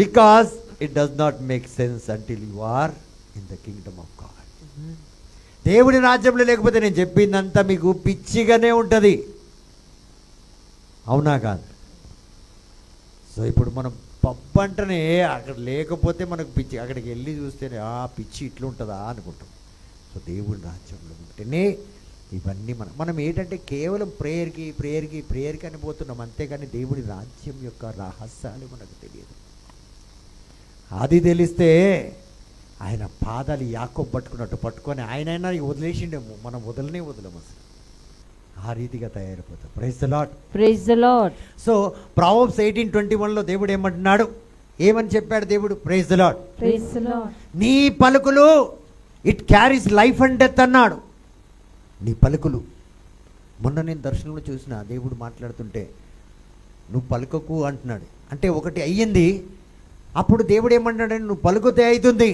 Because it does not make sense until you are in the kingdom of God. దేవుని రాజ్యంలో లేకపోతే నేను చెప్పిందంతా మీకు పిచ్చిగానే ఉంటుంది. అవునా కాదు? సో ఇప్పుడు మనం పప్పు అంటేనే అక్కడ లేకపోతే మనకు పిచ్చి, అక్కడికి వెళ్ళి చూస్తేనే ఆ పిచ్చి ఇట్లుంటుందా అనుకుంటాం. సో దేవుని రాజ్యంలో ఉంటేనే ఇవన్నీ మనం ఏంటంటే కేవలం ప్రేయర్కి అని పోతున్నాం, అంతేగాని దేవుడి రాజ్యం యొక్క రహస్యాలు మనకు తెలియదు. అది తెలిస్తే ఆయన పాదాలు యాకోబు పట్టుకున్నట్టు పట్టుకొని ఆయనైనా వదిలేసిండేమో, మనం వదలము అసలు. ఆ రీతిగా తయారైపోతాం. Praise the Lord. Praise the Lord. So Proverbs 18:21లో దేవుడు ఏమంటున్నాడు, ఏమని చెప్పాడు దేవుడు? Praise the Lord. Praise the Lord. నీ పలుకులు it carries life and death అన్నాడు. నీ పలుకులు. మొన్న నేను దర్శనంలో చూసిన దేవుడు మాట్లాడుతుంటే నువ్వు పలుకకు అంటున్నాడు. అంటే ఒకటి అయ్యింది. అప్పుడు దేవుడు ఏమంటున్నాడు, నువ్వు పలుకుతే అవుతుంది.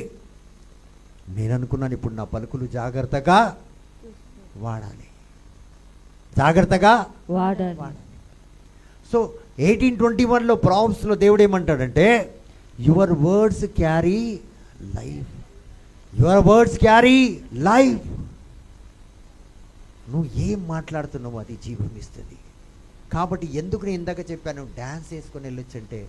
నేను అనుకున్నాను ఇప్పుడు నా పలుకులు జాగ్రత్తగా వాడాలి, జాగ్రత్తగా వాడాలి. సో 18:21లో ప్రాబ్స్లో దేవుడు ఏమంటాడంటే your words carry life, your words carry life. నువ్వు ఏం మాట్లాడుతున్నావు అది జీవం ఇస్తుంది. కాబట్టి ఎందుకు నేను ఇందాక చెప్పాను డ్యాన్స్ వేసుకొని వెళ్ళొచ్చు అంటే,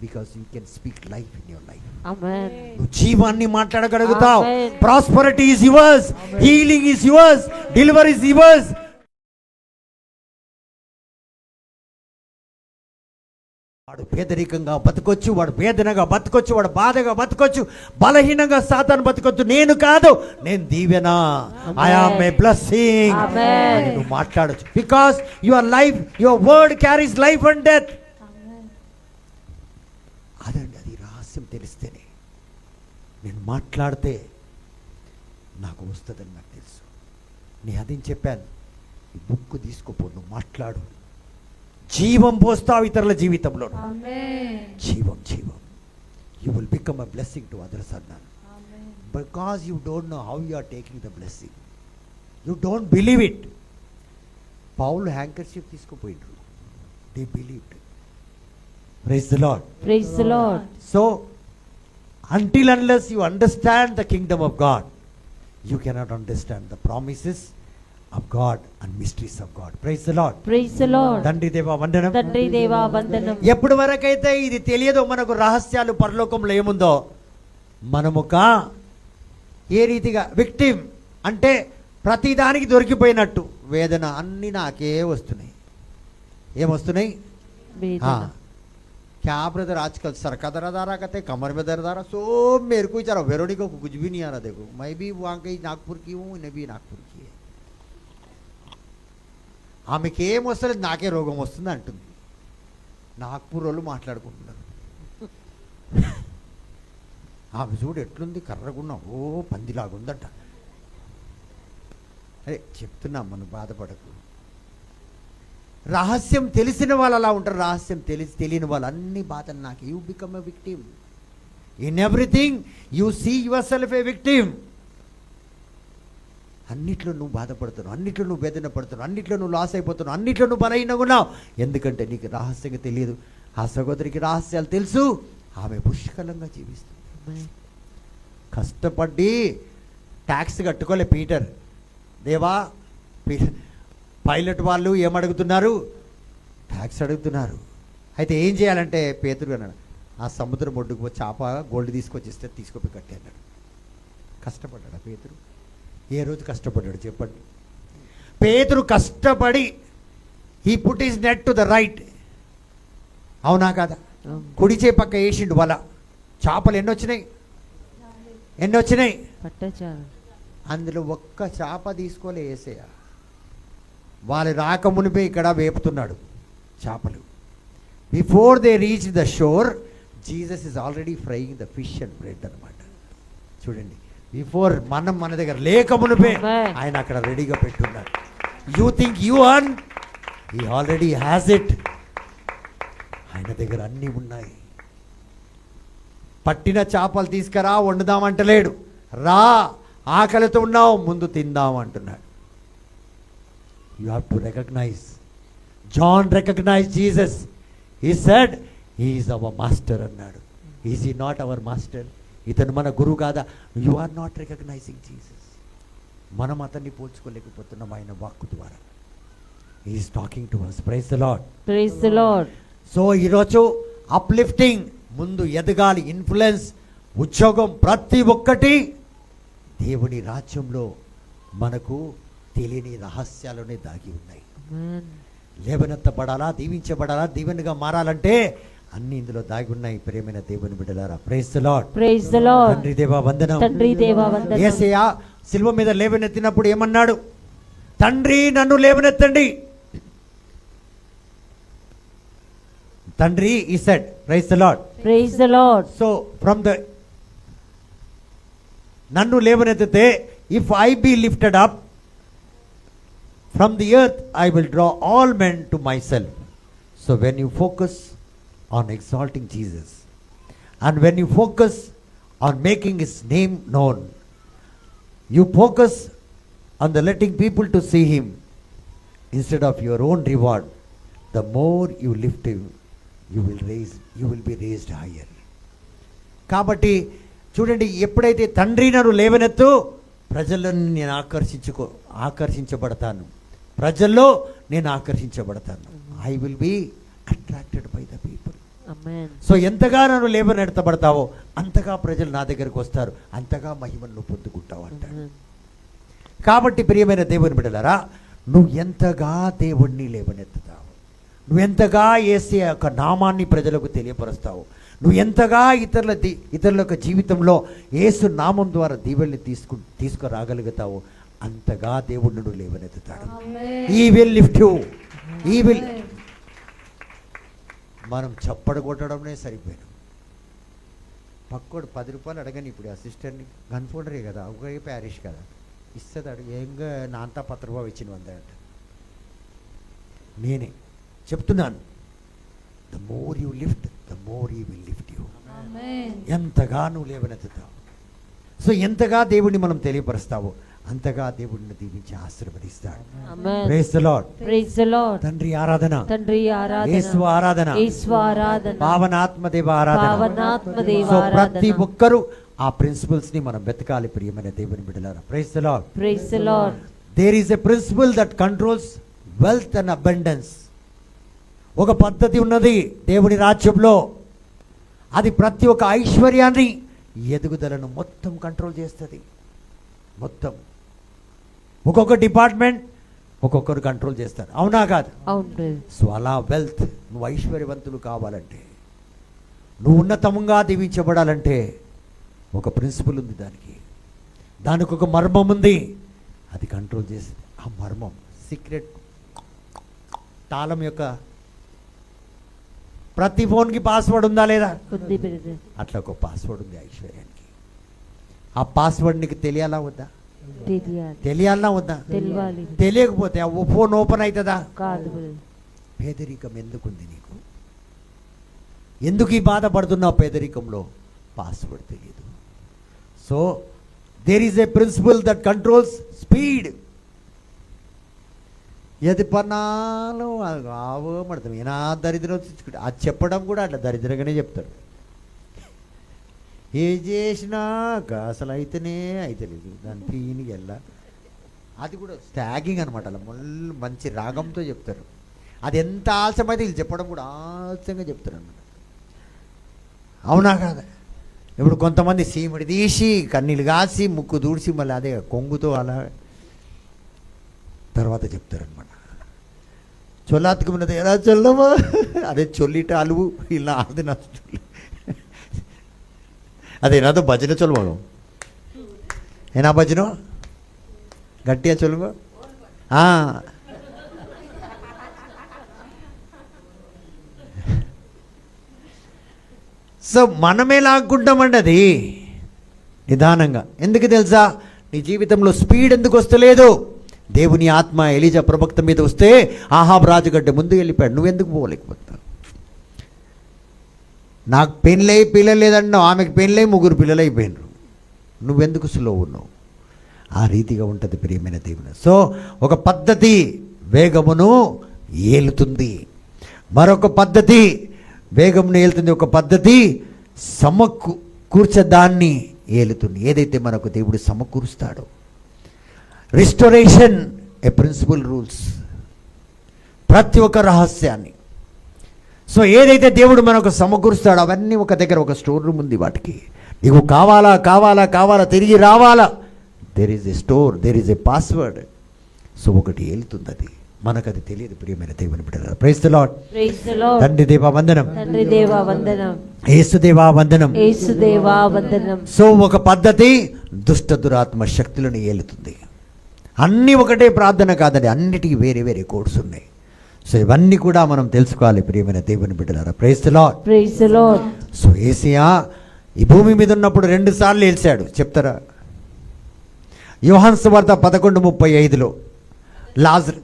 because you can speak life in your life. ఆమేన్. నువ్వు జీవాన్ని మాట్లాడగలుగుతావు. Amen. Prosperity is yours, healing is yours, delivery is yours. వాడు పేదరికంగా బతకొచ్చు, వాడు వేదనగా బతకొచ్చు, వాడు బాధగా బతకొచ్చు, బలహీనంగా సాతాను బతకొచ్చు. నేను కాదు, నేను దీవెన. I am a blessing. Amen. నువ్వు మాట్లాడచ్చు. Because your life, your word carries life and death. అదండి, అది రహస్యం తెలిస్తేనే. నేను మాట్లాడితే నాకు వస్తుందని నాకు తెలుసు. నేను అదేం చెప్పాను, ఈ బుక్ తీసుకోపో, నువ్వు మాట్లాడు, జీవం పోస్తావు ఇతరుల జీవితంలో. ఆమేన్. జీవం you will become a blessing to others అన్నాను. ఆమేన్. Because you don't know how you are taking the blessing, you don't believe it. పౌలు హ్యాంకర్షిప్ తీసుకుపోయిండ్రు, they believed. Praise the Lord. Praise the Lord. So until unless you understand the kingdom of God, you cannot understand the promises of God and mysteries of God. Praise the Lord. Praise the Lord. తండ్రి దేవా వందనం. తండ్రి దేవా వందనం. ఎప్పటి వరకైతే ఇది తెలియదో మనకు రహస్యాలు పరలోకంలో ఏముందో, మనముక ఏ రీతిగా విక్టిమ్ అంటే ప్రతిదానికి దొరికిపోయినట్టు వేదన అన్నీ నాకే వస్తున్నాయి. ఏమొస్తున్నాయి? వేదన. क्या ब्रदर आजकल सर का दर्द आ रहा, कहते कमर में दर्द आ रहा, सो मेरे को जरा वेरोनिका को कुछ भी नहीं आ रहा. देखो मैं भी वहाँ गई नागपुर की हूँ, इन्हें भी नागपुर की है. ఆమెకి ఏం వస్తలేదు, నాకే రోగం వస్తుంది అంటుంది. నాగ్పూర్ వాళ్ళు మాట్లాడుకుంటున్నారు. ఆమె చూడు ఎట్లుంది, కర్రగున్నా, ఓ పందిలాగుందట. అరే చెప్తున్నాం, మనం బాధపడకు. రహస్యం తెలిసిన వాళ్ళు అలా ఉంటారు, రహస్యం తెలియని వాళ్ళు అన్ని బాధలు నాకు. You become a victim in everything, you see yourself a victim. అన్నిట్లో నువ్వు బాధపడుతున్నావు, అన్నిట్లో నువ్వు వేదన పడుతున్నావు, అన్నిట్లో నువ్వు లాస్ అయిపోతున్నావు, అన్నిట్లో నువ్వు బలహీనంగా ఉన్నావు. ఎందుకంటే నీకు రహస్యంగా తెలియదు. ఆ సహోదరికి రహస్యాలు తెలుసు, ఆమె పుష్కలంగా జీవిస్తుంది. కష్టపడి ట్యాక్స్ కట్టుకోలే పీటర్. దేవా, పైలట్ వాళ్ళు ఏమడుగుతున్నారు? ట్యాక్స్ అడుగుతున్నారు. అయితే ఏం చేయాలంటే పేతురు అన్నాడు, ఆ సముద్రం ఒడ్డుకు వచ్చి చేప గోల్డ్ తీసుకొచ్చి ఇస్తే తీసుకొని కట్టి అన్నాడు. కష్టపడ్డాడు పేతురు. ఏ రోజు కష్టపడ్డాడు చెప్పండి? పేతురు కష్టపడి he put is net to the right. అవునా కాదా? కుడి చేపక్క వేసిండు వల. చేపలు ఎన్ని వచ్చినాయి? పట్టచారు. అందులో ఒక్క చేప తీసుకోలే వేసేయ. వాళ్ళు రాకమునిపే ఇక్కడ వేపుతున్నాడు చేపలు. Before they reach the shore, Jesus is already frying the fish and bread అనమాట. చూడండి, బిఫోర్ మన దగ్గర లేకమునిపే ఆయన అక్కడ రెడీగా పెట్టున్నాడు. You think you earn, he already has it. ఆయన దగ్గర అన్నీ ఉన్నాయి. పట్టిన చేపలు తీసుకురా వండుదామంటలేడు. రా, ఆకలితో ఉన్నావు, ముందు తిందాం అంటున్నాడు. You have to recognize. John recognized Jesus. He said, he is our master అన్నాడు. Is he not our master? ఇతను మన గురువు కాదా? You are not recognizing Jesus. మనం అతన్ని పోల్చుకోలేకపోతున్నాం ఆయన వాక్కు ద్వారా. He is talking to us. Praise the Lord. Praise the Lord. So ఈరోజు అప్లిఫ్టింగ్, ముందు ఎదగాలి, ఇన్ఫ్లుయెన్స్, ఉద్యోగం, ప్రతి ఒక్కటి దేవుని రాజ్యంలో మనకు తెలియని రహస్యాలనే దాగి ఉన్నాయి. లేవనెత్తబడాలా, దీవించబడాలా, దీవెనగా మారాలంటే అన్ని ఇందులో దాగి ఉన్నాయి. ప్రియమైన దేవుని బిడ్డలారా, praise the Lord. Praise the Lord. తండ్రి దేవా వందనం. తండ్రి దేవా వందనం. యేసయ్య సిలువ మీద లేవనెత్తినప్పుడు ఏమన్నాడు? తండ్రి నన్ను లేవనెత్తండి. తండ్రి he said, praise the Lord. Praise the Lord. So from the నన్ను లేవనెత్తితే, if I be lifted up from the earth, I will draw all men to myself. So when you focus on exalting Jesus, and when you focus on making his name known, you focus on the letting people to see him instead of your own reward, the more you lift him, you will be raised higher. కాబట్టి చూడండి, ఎప్పుడైతే తండ్రి నన్ను లేవనెత్తు, ప్రజలను నేను ఆకర్షించబడతాను. ప్రజల్లో నేను ఆకర్షించబడతాను. I will be attracted by the people. So ఎంతగా నన్ను లేవనెత్తబడతావో అంతగా ప్రజలు నా దగ్గరకు వస్తారు, అంతగా మహిమను పొందుకుంటావు అంటాడు. కాబట్టి ప్రియమైన దేవుని బిడ్డలారా, నువ్వు ఎంతగా దేవుణ్ణి లేవనెత్తుతావు, నువ్వు ఎంతగా యేసయ్య యొక్క నామాన్ని ప్రజలకు తెలియపరుస్తావు, నువ్వు ఎంతగా ఇతరుల యొక్క జీవితంలో యేసు నామం ద్వారా దీవెల్ని తీసుకురాగలుగుతావు, అంతగా దేవుడు నువ్వు లేవనెత్తుతాడు. ఈ విల్ లిఫ్ట్ యూ. ఈ విల్. మనం చప్పడు కొట్టడంనే సరిపోయాను. పక్కోడు 10 రూపాయలు అడగని, ఇప్పుడు అసిస్టెంట్ని గన్ఫోడరే కదా, ఒకే ప్యారిష్ కదా, ఇస్తుంది. అడుగు ఏంగా నా అంతా 10 రూపాయలు ఇచ్చిన 100 అంట. నేనే చెప్తున్నాను, the more you lift, the more he will lift you. ఎంతగా నువ్వు లేవనెత్తుతావు. సో ఎంతగా దేవుడిని మనం తెలియపరుస్తావో అంతగా దేవుడిని దీవించి ఆశీర్వదిస్తాడు. Praise the Lord. Praise the Lord. తండ్రి ఆరాధన, తండ్రి ఆరాధన, యేసు ఆరాధన, యేసు ఆరాధన, పావనాత్మదేవ ఆరాధన, పావనాత్మదేవ సో ఆరాధన. ప్రతి ఒక్కరూ ఆ ప్రిన్సిపల్స్ ని మనం వెతకాలి. ప్రియమైన దేవుని బిడ్డలారా, praise the Lord. Praise the Lord. There is a principle that controls wealth and abundance. ఒక పద్ధతి ఉన్నది దేవుని రాజ్యంలో, అది ప్రతి ఒక్క ఐశ్వర్యాన్ని, ఎదుగుదలను మొత్తం కంట్రోల్ చేస్తుంది. మొత్తం ఒక్కొక్క డిపార్ట్మెంట్ ఒక్కొక్కరు కంట్రోల్ చేస్తారు, అవునా కాదు? అవును బ్రదర్. సో అలా వెల్త్, నువ్వు ఐశ్వర్యవంతులు కావాలంటే, నువ్వు ఉన్నతంగా దీవించబడాలంటే ఒక ప్రిన్సిపల్ ఉంది, దానికి ఒక మర్మం ఉంది, అది కంట్రోల్ చేస్తుంది. ఆ మర్మం సీక్రెట్ తాళం యొక్క ప్రతి ఫోన్కి పాస్వర్డ్ ఉందా లేదా? ఉంది బ్రదర్. అట్లా ఒక పాస్వర్డ్ ఉంది ఐశ్వర్యానికి. ఆ పాస్వర్డ్ నీకు తెలియాలా వద్దా? తెలియాలి. తెలియాలా వద్దా? తెలియాలి. తెలియకపోతే ఆ ఫోన్ ఓపెన్ అవుతుందా? కాదు బ్రదర్. పేదరికం ఎందుకుంది నీకు? ఎందుకు ఈ బాధపడుతున్నావు పేదరికంలో? పాస్వర్డ్ తెలియదు. So there is a principle that controls speed. ఎది పన్నాలు ఆవమడతాం, ఏనా దరిద్రం తెచ్చుకుంటే అది చెప్పడం కూడా అట్లా దరిద్రంగానే చెప్తాడు. ఏ చేసినా అసలు అయితేనే అయితలేదు, దాని పీనికి వెళ్ళా, అది కూడా స్టాగింగ్ అనమాట. అలా మంచి రాగంతో చెప్తారు. అది ఎంత ఆలస్యమైతే వీళ్ళు చెప్పడం కూడా ఆలస్యంగా చెప్తారు అన్నమాట, అవునా కాదా? ఇప్పుడు కొంతమంది సీముడి తీసి కన్నీళ్ళు కాసి ముక్కు దూడిసి మళ్ళీ అదే కొంగుతో అలా తర్వాత చెప్తారనమాట. చొల్లాత్తుకున్నది ఎలా చొల్లవా, అదే చొల్లిట అలువు ఇలా అది నా అదేనాదో భజన చొల్వ, ఏనా భజన గట్టిగా చొలువ. సో మనమే లాక్కుంటామండి అది నిదానంగా. ఎందుకు తెలుసా? నీ జీవితంలో స్పీడ్ ఎందుకు వస్తలేదు? దేవుని ఆత్మ ఎలీజా ప్రవక్త మీద వస్తే ఆహాబ్ రాజుగడ్డ ముందు వెళ్ళిపోయాడు, నువ్వెందుకు పోలేకపోతావు? నాకు పెళ్ళై పిల్లలు లేదన్నావు, ఆమెకు పెళ్ళై 3 పిల్లలు అయిపోయినారు, నువ్వెందుకు స్లో ఉన్నావు? ఆ రీతిగా ఉంటుంది ప్రియమైన దేవుని. సో ఒక పద్ధతి వేగమును ఏలుతుంది, మరొక పద్ధతి వేగమును ఏలుతుంది, ఒక పద్ధతి సమకూర్చదాన్ని ఏలుతుంది. ఏదైతే మనకు దేవుడు సమకూరుస్తాడో, రిస్టోరేషన్ ఏ ప్రిన్సిపల్ రూల్స్, ప్రతి ఒక్క రహస్యాన్ని. సో ఏదైతే దేవుడు మనకు సమకూరుస్తాడో అవన్నీ ఒక దగ్గర ఒక స్టోర్ రూమ్ ఉంది, వాటికి నీకు కావాలా కావాలా కావాలా తిరిగి రావాలా, there is a store, there is a password. So ఒకటి ఏలుతుంది, అది మనకు అది తెలియదు ప్రియమైన దేవుని బిడ్డలారా. Praise the Lord. Praise the Lord. తండ్రి దేవా వందనం, తండ్రి దేవా వందనం, యేసు దేవా వందనం, యేసు దేవా వందనం. సో ఒక పద్ధతి దుష్ట దురాత్మ శక్తులను ఏలుతుంది. అన్నీ ఒకటే ప్రార్థన కాదండి, అన్నిటికీ వేరే వేరే కోడ్స్ ఉన్నాయి. సో ఇవన్నీ కూడా మనం తెలుసుకోవాలి ప్రియమైన దేవుని బిడ్డలారా. Praise the Lord. Praise the Lord. So యేసయ్య ఈ భూమి మీద ఉన్నప్పుడు 2 సార్లు ఏల్చాడు, చెప్తారా? యోహాను సువార్త 11:35 లాజరు,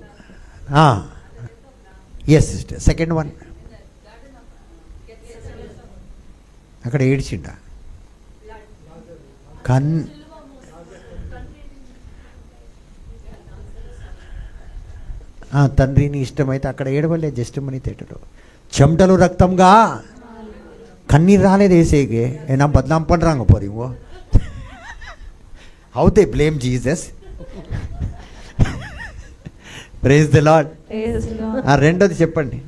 ఎస్ సిస్టర్, సెకండ్ వన్ అక్కడ ఏడ్చిండ తండ్రిని ఇష్టమైతే అక్కడ ఏడవలే, జస్ట్ మనీ తేటలో చెమటలు రక్తంగా కన్నీరు రాలేదు ఏసేగే, ఏనా బదనాం పண்றாங்க పోరింగో. How they blame Jesus. Praise the Lord. రెండోది చెప్పండి,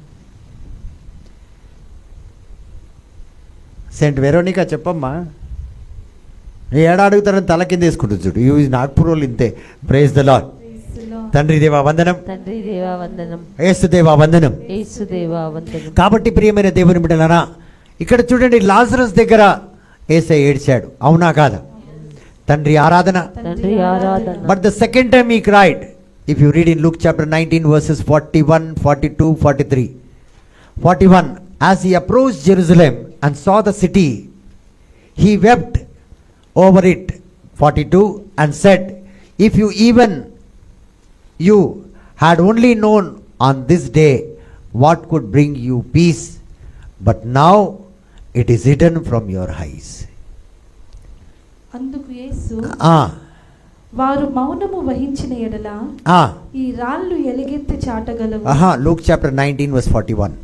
సెయింట్ వెరోనికా చెప్పమ్మా. ఏడా అడుగుతారని తల కింద వేసుకుంటుంది చూడు, ఈ నాగ్పూర్ వాళ్ళు ఇంతే. Praise the Lord. తండ్రి దేవా వందనం, తండ్రి దేవా వందనం, యేసు దేవా వందనం, యేసు దేవా వందనం. కాబట్టి ప్రియమైన దేవుని బిడ్డలారా, ఇక్కడ చూడండి, లాజరస్ దగ్గర యేసయ్య ఏడ్చాడు, అవునా కాదా? తండ్రి ఆరాధన, తండ్రి ఆరాధన. But the second time he cried. If you read in Luke chapter 19 verses 41, 42, 43. 41, as he approached Jerusalem and saw the city, he wept over it. 42, and said, if you had only known on this day what could bring you peace, but now it is hidden from your eyes. అందుకు యేసు, ఆ వారు మౌనము వహించిన ఎడల ఆ ఈ రాళ్ళు ఎలుగెత్తి చాటగలవు. Luke chapter 19 verse 41.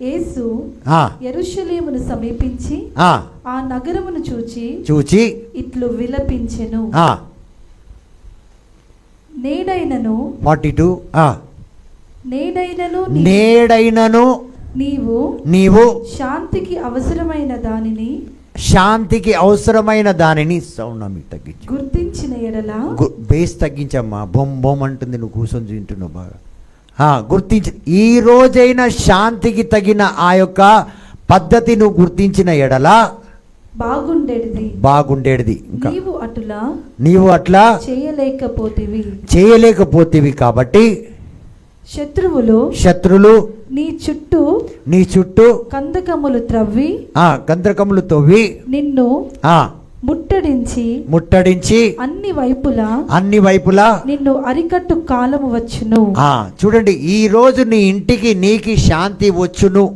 యేసు యెరూషలేమును సమీపించి ఆ నగరమును చూచి ఇట్లు విలపించెను. నేడైనను 42 నేడైనను నేడైనను నీవు శాంతికి అవసరమైన దానిని సౌండ్ మీకు తగ్గించు, గుర్తించిన ఎడల బేస్ తగ్గించమ్మా. బొమ్ బొమ్ అంటుంది, నువ్వు కూర్చొని తింటున్నావు బాగా. గుర్తించి ఈ రోజైనా శాంతికి తగిన ఆ యొక్క పద్ధతి నువ్వు గుర్తించిన ఎడల బాగుండేది. ఇంకా నీవు అట్లా చేయలేకపోతేవి కాబట్టి శత్రువులు నీ చుట్టూ కందకములు తవ్వి నిన్ను ముట్టడించి అన్ని వైపులా నిన్ను అరికట్టు కాలము వచ్చును. చూడండి, ఈ రోజు నీ ఇంటికి నీకి శాంతి వచ్చును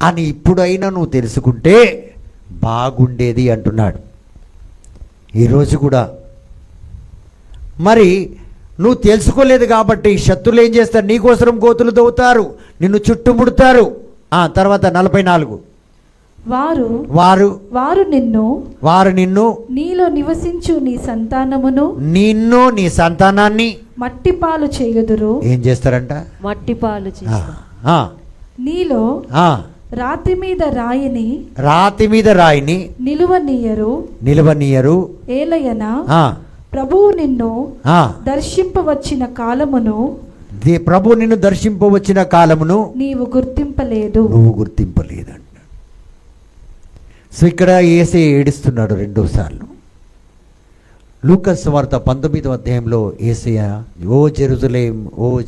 అని ఇప్పుడైనా నువ్వు తెలుసుకుంటే బాగుండేది అంటున్నాడు. ఈరోజు కూడా మరి నువ్వు తెలుసుకోలేదు కాబట్టి శత్రులు ఏం చేస్తారు? నీకోసరం గోతులు తవ్వుతారు, నిన్ను చుట్టుముడతారు. తర్వాత 44 వారు నిన్ను నీలో నివసించు నీ సంతానాన్ని మట్టిపాలు చేయుదురు. ఏం చేస్తారంట? మట్టిపాలు చేస్తారు. నీలో రాతి మీద రాయిని నిలువనీయరు. ఏలయనా ప్రభువు నిన్ను దర్శింపవచ్చిన కాలమును నీవు గుర్తింపలేదు అంట. సో ఇక్కడ యేసే ఏడుస్తున్నాడు రెండోసార్లు. లూకాసు సువార్త 19వ అధ్యాయంలో యేసయ్య, ఓ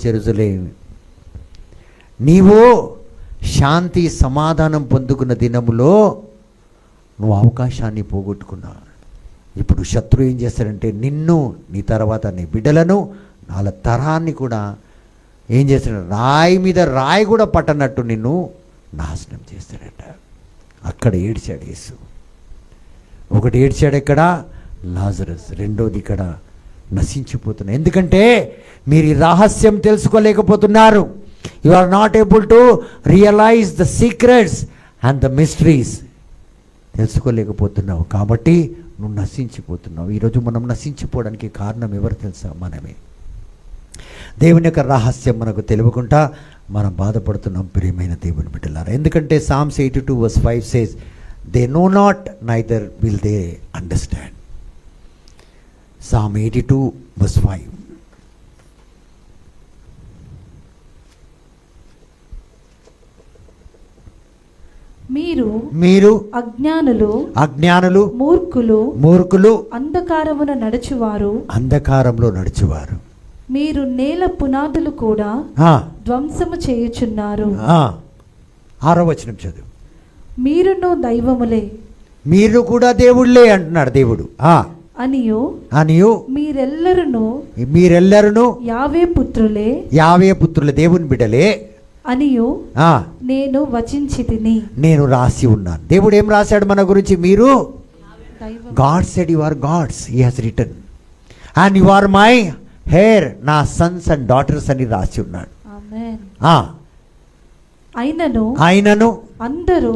జెరూజలేం నీవు శాంతి సమాధానం పొందుకున్న దినములో నువ్వు అవకాశాన్ని పోగొట్టుకున్నావు. ఇప్పుడు శత్రువు ఏం చేస్తాడంటే నిన్ను, నీ తర్వాత నీ బిడ్డలను, 4 తరాన్ని కూడా ఏం చేస్తాడు? రాయి మీద రాయి కూడా పట్టనట్టు నిన్ను నాశనం చేస్తాడట. అక్కడ ఏడ్చాడు యేసు. ఒకటి ఏడ్చాడు ఇక్కడ లాజరస్, రెండోది ఇక్కడ నశించిపోతున్నా. ఎందుకంటే మీరు ఈ రహస్యం తెలుసుకోలేకపోతున్నారు. You are not able to realise the secrets and the mysteries. తెలుసుకోలేకపోతున్నావు కాబట్టి నువ్వు నశించిపోతున్నావు. ఈరోజు మనం నశించిపోవడానికి కారణం ఎవరు తెలుసా? మనమే. దేవుని యొక్క రహస్యం మనకు తెలియకుండా మనం బాధపడుతున్నాం ప్రియమైన దేవుని బిడ్డలారా. ఎందుకంటే Psalms 82:5 says, they know not, neither will they understand. Psalm 82:5. మీరు అజ్ఞానులు మూర్ఖులు అంధకారంలో నడుచువారు మీరు నేల పునాదులు కూడా ధ్వంసము చేయుచున్నారు. 6వ వచనం చదువు. మీరు కూడా దేవుళ్ళే అంటున్నాడు దేవుడు. అనియు మీరెల్లరును యావే పుత్రులే దేవుని బిడ్డలే అనియు నేను రాసి ఉన్నాను. దేవుడు ఏం రాశాడు మన గురించి? మీరు God said you are gods, he has written, and you are my heir, నా సన్స్ అండ్ డాటర్స్ అని రాసి ఉన్నాడు. అయినను అందరూ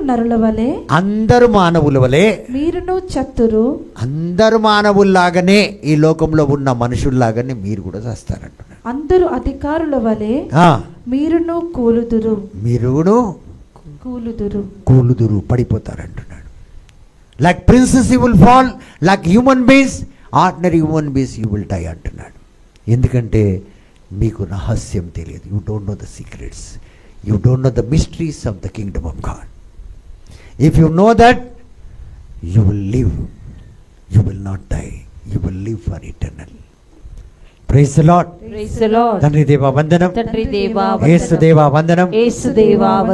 నరుల వలె, అందరూ మానవుల వలె మీరును చత్తురు. అందరూ మానవుల్లాగానే, ఈ లోకంలో ఉన్న మనుషుల్లాగానే మీరు కూడా చేస్తారంటున్నారు. అందరూ అధికారుల వలె మీరును కూలుదురు పడిపోతారంటున్నాడు. Like princes you will fall, like human beings, ordinary human beings you will die అంటున్నాడు. ఎందుకంటే మీకు రహస్యం తెలియదు. You don't know the secrets, you don't know the mysteries of the kingdom of God. If you know that, you will live, you will not die, you will live for eternal. Praise the Lord. తండ్రి దేవా వందనం, యేసు దేవా వందనం,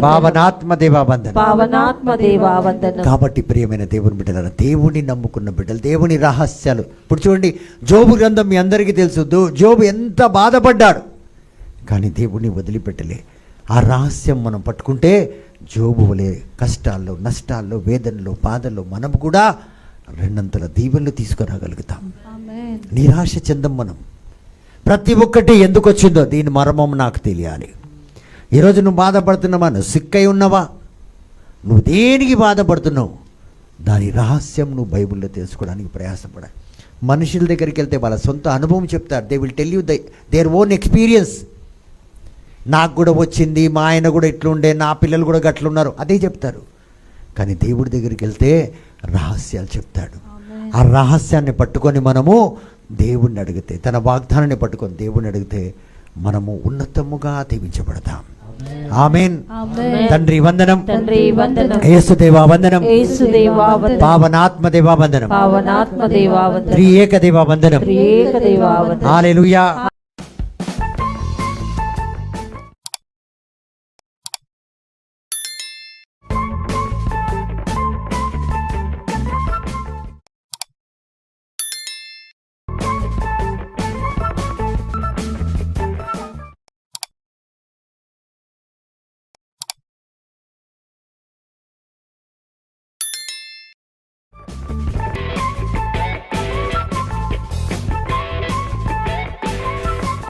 భావనాత్మ దేవా వందనం. కాబట్టి ప్రియమైన దేవుని బిడ్డలారా, దేవుని నమ్ముకున్న బిడ్డలు, దేవుని రహస్యాలు. ఇప్పుడు చూడండి, జోబు గ్రంథం మీ అందరికీ తెలుసు. జోబు ఎంత బాధపడ్డాడు, కానీ దేవుని వదిలిపెట్టలే. ఆ రహస్యం మనం పట్టుకుంటే జోబు వలె కష్టాల్లో, నష్టాల్లో, వేదనలో, బాధల్లో మనం కూడా 2 దీవెనలు తీసుకురాగలుగుతాం. నిరాశ చెందం మనం. ప్రతి ఒక్కటి ఎందుకు వచ్చిందో దీని మర్మం నాకు తెలియాలి. ఈరోజు నువ్వు బాధపడుతున్నావా? నువ్వు సిక్కై ఉన్నావా? నువ్వు దేనికి బాధపడుతున్నావు? దాని రహస్యం నువ్వు బైబిల్లో తెలుసుకోవడానికి ప్రయాసపడాలి. మనుషుల దగ్గరికి వెళ్తే వాళ్ళ సొంత అనుభవం చెప్తారు. They will tell you their own experience. నాకు కూడా వచ్చింది, మా ఆయన కూడా ఇట్లుండే, నా పిల్లలు కూడా గట్లున్నారు, అదే చెప్తారు. కానీ దేవుడి దగ్గరికి వెళ్తే రహస్యాలు చెప్తాడు. ఆ రహస్యాన్ని పట్టుకొని మనము దేవుణ్ణి అడిగితే, తన వాగ్దానాన్ని పట్టుకొని దేవుణ్ణి అడిగితే మనము ఉన్నతముగా దీవించబడతాం. ఆమేన్. ఆమేన్. తండ్రి వందనం, తండ్రి వందనం, యేసుదేవా వందనం, యేసుదేవా వందనం, పావనాత్మ దేవా వందనం, పావనాత్మ దేవా వందనం, త్రియేక దేవా వందనం. త్రియేక దేవా వందనం. హల్లెలూయా.